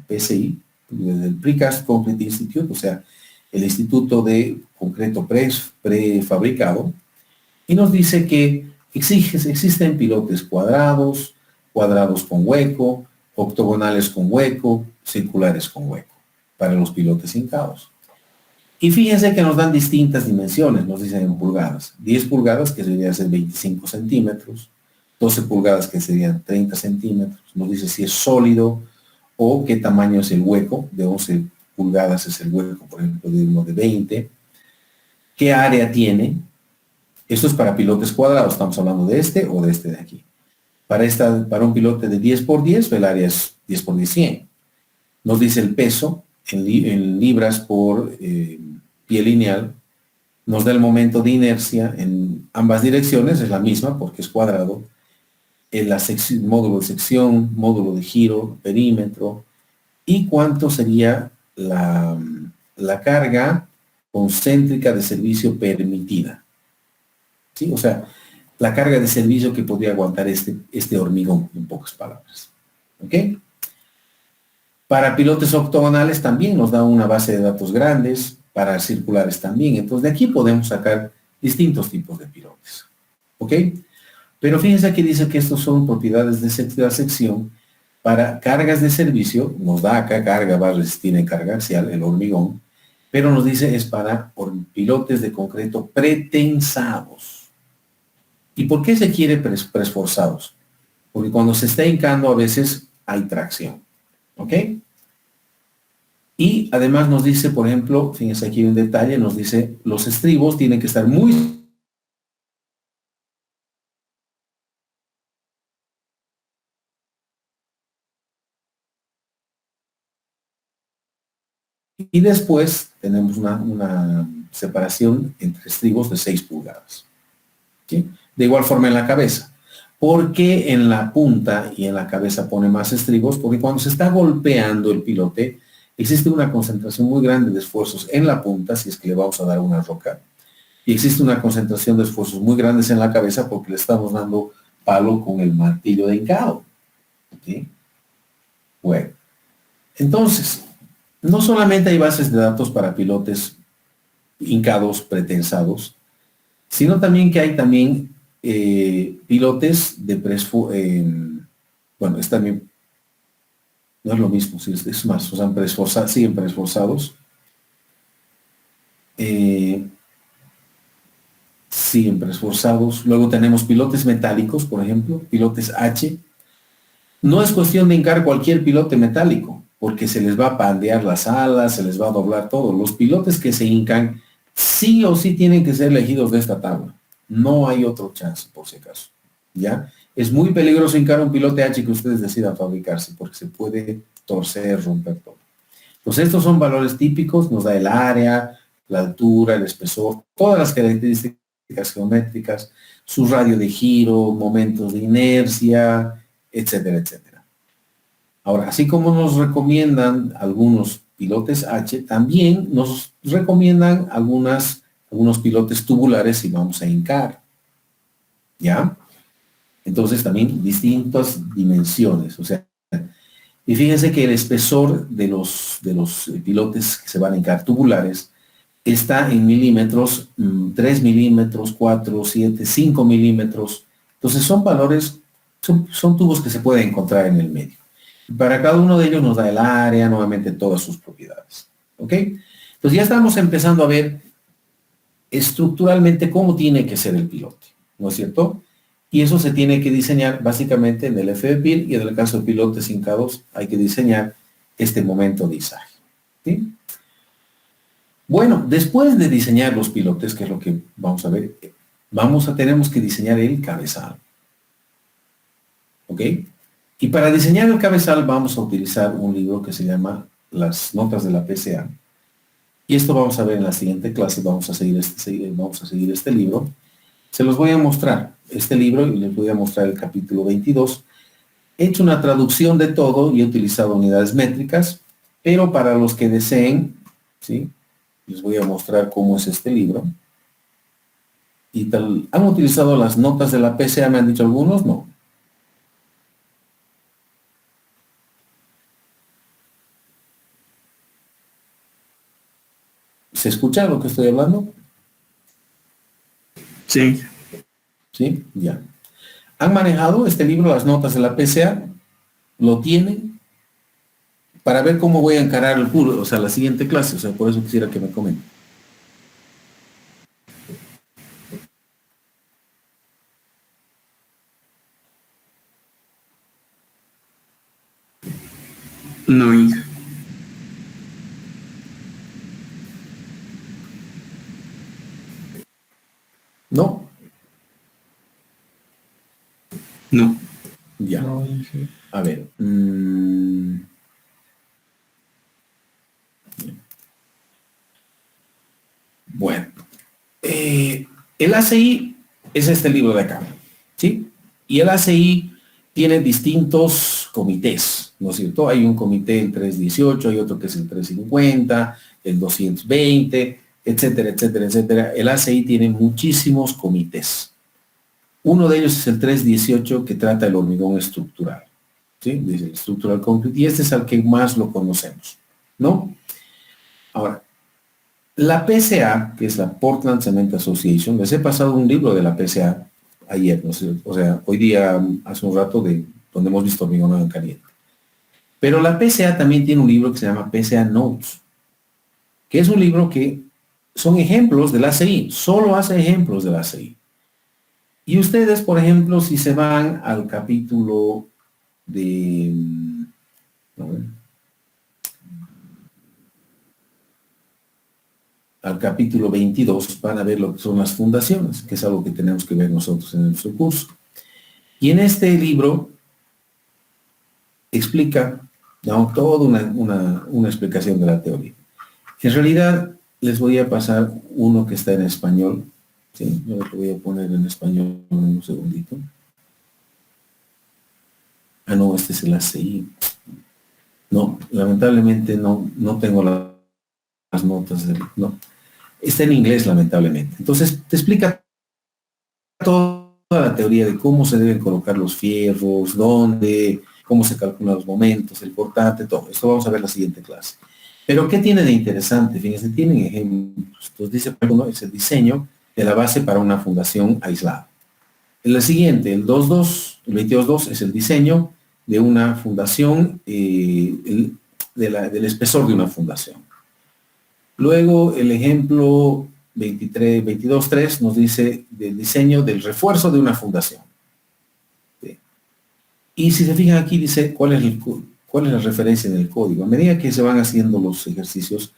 PCI, del Precast Concrete Institute, o sea, el Instituto de Concreto Prefabricado, y nos dice que existen pilotes cuadrados, cuadrados con hueco, octogonales con hueco, circulares con hueco, para los pilotes hincados. Y fíjense que nos dan distintas dimensiones, nos dicen en pulgadas. 10 pulgadas, que debería ser 25 centímetros, 12 pulgadas, que serían 30 centímetros, nos dice si es sólido o qué tamaño es el hueco, de 11 pulgadas es el hueco, por ejemplo, de uno de 20, qué área tiene. Esto es para pilotes cuadrados, estamos hablando de este o de este de aquí. Para un pilote de 10 por 10, el área es 10 por 10, 100. Nos dice el peso en libras por pie lineal, nos da el momento de inercia en ambas direcciones, es la misma porque es cuadrado, en la módulo de sección, módulo de giro, perímetro, y cuánto sería la carga concéntrica de servicio permitida. ¿Sí? O sea, la carga de servicio que podría aguantar este hormigón, en pocas palabras. ¿Ok? Para pilotes octogonales también nos da una base de datos grandes, para circulares también. Entonces, de aquí podemos sacar distintos tipos de pilotes. ¿Ok? Pero fíjense aquí dice que estos son propiedades de la sección para cargas de servicio. Nos da acá carga, va a resistir en carga axial, el hormigón, pero nos dice es para pilotes de concreto pretensados. ¿Y por qué se quiere preesforzados? Porque cuando se está hincando a veces hay tracción. ¿Ok? Y además nos dice, por ejemplo, fíjense aquí un detalle, nos dice los estribos tienen que estar muy... Y después tenemos una separación entre estribos de 6 pulgadas. ¿Sí? De igual forma en la cabeza. ¿Por qué en la punta y en la cabeza pone más estribos? Porque cuando se está golpeando el pilote, existe una concentración muy grande de esfuerzos en la punta, si es que le vamos a dar una roca, y existe una concentración de esfuerzos muy grandes en la cabeza porque le estamos dando palo con el martillo de hincado. ¿Sí? Bueno, entonces, no solamente hay bases de datos para pilotes hincados, pretensados, sino también que hay también pilotes de bueno, es también, no es lo mismo, es más, usan siguen preesforzados, siguen preesforzados. Luego tenemos pilotes metálicos, por ejemplo, pilotes H. No es cuestión de hincar cualquier pilote metálico, porque se les va a pandear las alas, se les va a doblar todo. Los pilotes que se hincan sí o sí tienen que ser elegidos de esta tabla. No hay otro chance, por si acaso. ¿Ya? Es muy peligroso hincar un pilote H que ustedes decidan fabricarse, porque se puede torcer, romper todo. Entonces, estos son valores típicos, nos da el área, la altura, el espesor, todas las características geométricas, su radio de giro, momentos de inercia, etcétera, etcétera. Ahora, así como nos recomiendan algunos pilotes H, también nos recomiendan algunos pilotes tubulares si vamos a hincar. ¿Ya? Entonces también distintas dimensiones. O sea, y fíjense que el espesor de los pilotes que se van a hincar tubulares está en milímetros, 3 milímetros, 4, 7, 5 milímetros. Entonces son valores, son tubos que se pueden encontrar en el medio. Para cada uno de ellos nos da el área, nuevamente todas sus propiedades. ¿Ok? Entonces ya estamos empezando a ver estructuralmente cómo tiene que ser el pilote, ¿no es cierto? Y eso se tiene que diseñar básicamente en el FBPIR, y en el caso de pilotes hincados hay que diseñar este momento de izaje. ¿Sí? Bueno, después de diseñar los pilotes, que es lo que vamos a ver, tenemos que diseñar el cabezal. ¿Ok? Y para diseñar el cabezal vamos a utilizar un libro que se llama Las Notas de la PCA. Y esto vamos a ver en la siguiente clase, vamos a seguir este libro. Se los voy a mostrar, este libro, y les voy a mostrar el capítulo 22. He hecho una traducción de todo y he utilizado unidades métricas, pero para los que deseen, ¿sí? Les voy a mostrar cómo es este libro. Y tal, ¿han utilizado las notas de la PCA? ¿Me han dicho algunos? No. ¿Se escucha lo que estoy hablando? Sí. ¿Sí? Ya. ¿Han manejado este libro, las notas de la PCA? ¿Lo tienen? Para ver cómo voy a encarar el curso, o sea, la siguiente clase. O sea, por eso quisiera que me comenten. No, Inge. ¿No? No. Ya. No, A ver. Bueno. El ACI es este libro de acá. ¿Sí? Y el ACI tiene distintos comités. ¿no es cierto? Hay un comité, el 318, hay otro que es el 350, el 220, etcétera, etcétera, etcétera. El ACI tiene muchísimos comités. Uno de ellos es el 318 que trata el hormigón estructural, ¿sí? Dice el Structural Concrete, y este es al que más lo conocemos, ¿no? Ahora, la PCA, que es la Portland Cement Association, les he pasado un libro de la PCA ayer, ¿no sé? O sea, hoy día, hace un rato, de donde hemos visto hormigón caliente. Pero la PCA también tiene un libro que se llama PCA Notes, que es un libro que son ejemplos del ACI, solo hace ejemplos del ACI. Y ustedes, por ejemplo, si se van al capítulo de... a ver, al capítulo 22, van a ver lo que son las fundaciones, que es algo que tenemos que ver nosotros en nuestro curso. Y en este libro explica, ¿no?, toda una explicación de la teoría. En realidad, les voy a pasar uno que está en español. Sí, yo lo voy a poner en español en un segundito. Ah, no, este es el ACI. No, lamentablemente no tengo las notas. No, está en inglés, lamentablemente. Entonces, te explica toda la teoría de cómo se deben colocar los fierros, dónde, cómo se calculan los momentos, el cortante, todo. Esto vamos a ver en la siguiente clase. Pero, ¿qué tiene de interesante? Fíjense, tienen ejemplos. Entonces, dice, uno es el diseño de la base para una fundación aislada. El siguiente, el 22.2, es el diseño de una fundación, del espesor de una fundación. Luego, el ejemplo 22.3 nos dice del diseño del refuerzo de una fundación. ¿Sí? Y si se fijan aquí, dice cuál es la referencia en el código. A medida que se van haciendo los ejercicios,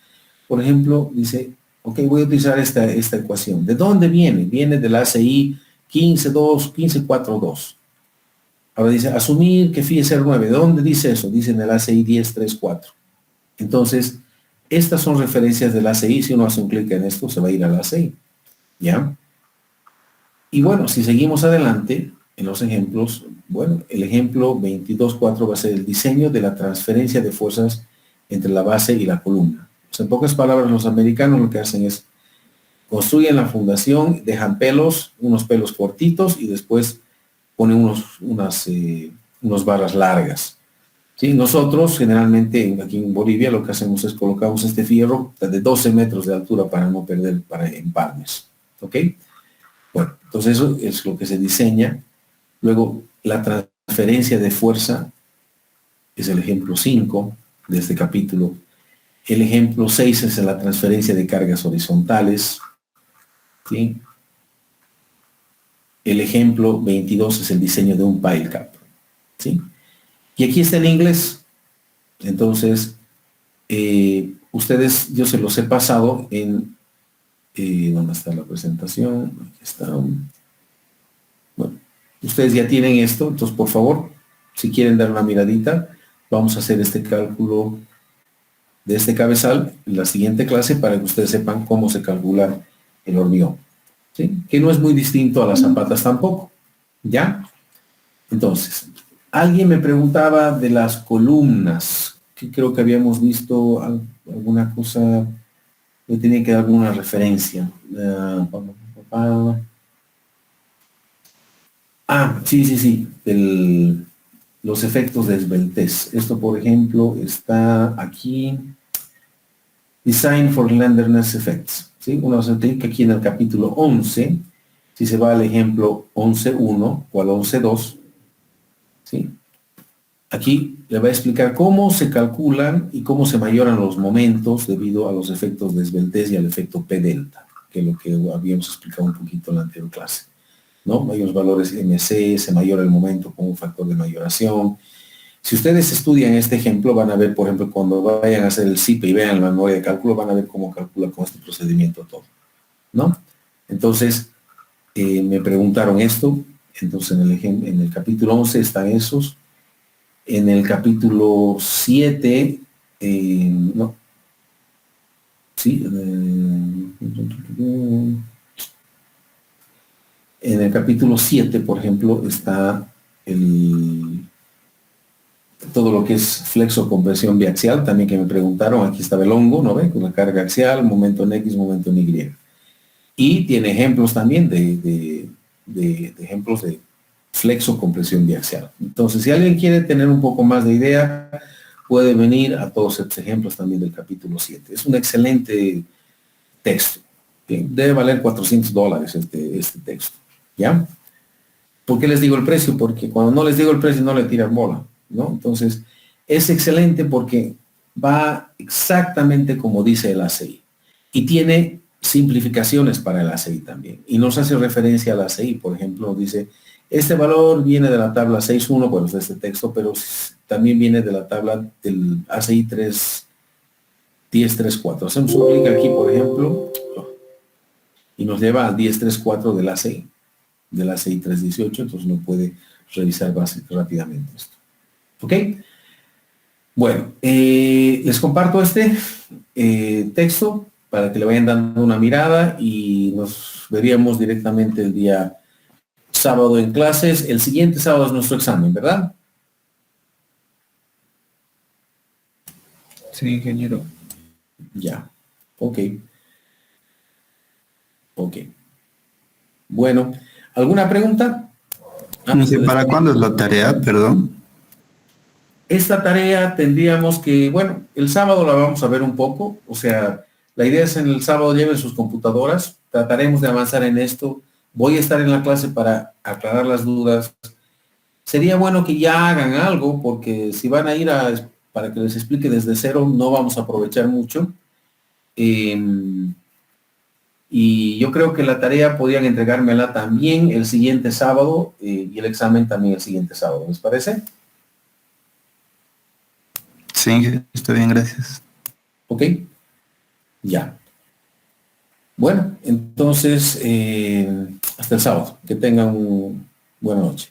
por ejemplo, dice, ok, voy a utilizar esta ecuación. ¿De dónde viene? Viene del ACI 15.4.2. Ahora dice, asumir que phi es 0,9. ¿De dónde dice eso? Dice en el ACI 10.3.4. Entonces, estas son referencias del ACI. Si uno hace un clic en esto, se va a ir al ACI. ¿Ya? Y bueno, si seguimos adelante en los ejemplos, bueno, el ejemplo 22.4 va a ser el diseño de la transferencia de fuerzas entre la base y la columna. O sea, en pocas palabras, los americanos lo que hacen es construyen la fundación, dejan unos pelos cortitos y después ponen unas barras largas. ¿Sí? Nosotros generalmente aquí en Bolivia lo que hacemos es colocamos este fierro de 12 metros de altura para no perder para empalmes. ¿Ok? Bueno, entonces eso es lo que se diseña. Luego la transferencia de fuerza es el ejemplo 5 de este capítulo. El ejemplo 6 es la transferencia de cargas horizontales. ¿Sí? El ejemplo 22 es el diseño de un pile cap. ¿Sí? Y aquí está en inglés. Entonces, ustedes, yo se los he pasado en... ¿dónde está la presentación? Aquí está. Bueno, ustedes ya tienen esto, entonces por favor, si quieren dar una miradita, vamos a hacer este cálculo de este cabezal en la siguiente clase para que ustedes sepan cómo se calcula el hormigón. ¿Sí? Que no es muy distinto a las zapatas tampoco. ¿Ya? Entonces, alguien me preguntaba de las columnas, que creo que habíamos visto alguna cosa, yo tenía que dar alguna referencia. Sí, los efectos de esbeltez. Esto, por ejemplo, está aquí, Design for Slenderness Effects. ¿Sí? Uno se clica aquí en el capítulo 11, si se va al ejemplo 11.1 o al 11.2, ¿sí? Aquí le va a explicar cómo se calculan y cómo se mayoran los momentos debido a los efectos de esbeltez y al efecto P delta, que es lo que habíamos explicado un poquito en la anterior clase, ¿no? Hay unos valores MC, se mayora el momento con un factor de mayoración. Si ustedes estudian este ejemplo, van a ver, por ejemplo, cuando vayan a hacer el CIPE y vean la memoria de cálculo, van a ver cómo calcula con este procedimiento todo, ¿no? Entonces, me preguntaron esto, entonces en el capítulo 11 están esos. En el capítulo 7, no, sí, en el capítulo 7, por ejemplo, está todo lo que es flexo-compresión biaxial, también que me preguntaron, aquí estaba el hongo, ¿no ve? Con la carga axial, momento en X, momento en Y. Y tiene ejemplos también de ejemplos de flexo-compresión biaxial. Entonces, si alguien quiere tener un poco más de idea, puede venir a todos estos ejemplos también del capítulo 7. Es un excelente texto. Bien, debe valer $400 este texto, ¿ya? ¿Por qué les digo el precio? Porque cuando no les digo el precio no le tiran bola, ¿no? Entonces, es excelente porque va exactamente como dice el ACI. Y tiene simplificaciones para el ACI también. Y nos hace referencia al ACI. Por ejemplo, dice, este valor viene de la tabla 6.1, bueno, de este texto, pero también viene de la tabla del ACI 10.3.4. Hacemos un clic aquí, por ejemplo, y nos lleva al 10.3.4 del ACI 3.18, entonces uno puede revisar rápidamente esto. ¿Ok? Bueno, les comparto este texto para que le vayan dando una mirada y nos veríamos directamente el día sábado en clases. El siguiente sábado es nuestro examen, ¿verdad? Sí, ingeniero. Ya. Ok. Ok. Bueno, ¿alguna pregunta? No sé, ¿para cuándo es la tarea? Perdón. Esta tarea tendríamos que, bueno, el sábado la vamos a ver un poco, o sea, la idea es en el sábado lleven sus computadoras, trataremos de avanzar en esto, voy a estar en la clase para aclarar las dudas. Sería bueno que ya hagan algo, porque si van a ir para que les explique desde cero, no vamos a aprovechar mucho. Y yo creo que la tarea podrían entregármela también el siguiente sábado y el examen también el siguiente sábado, ¿les parece? Sí, está bien, gracias. ¿Ok? Ya. Bueno, entonces, hasta el sábado. Que tengan buena noche.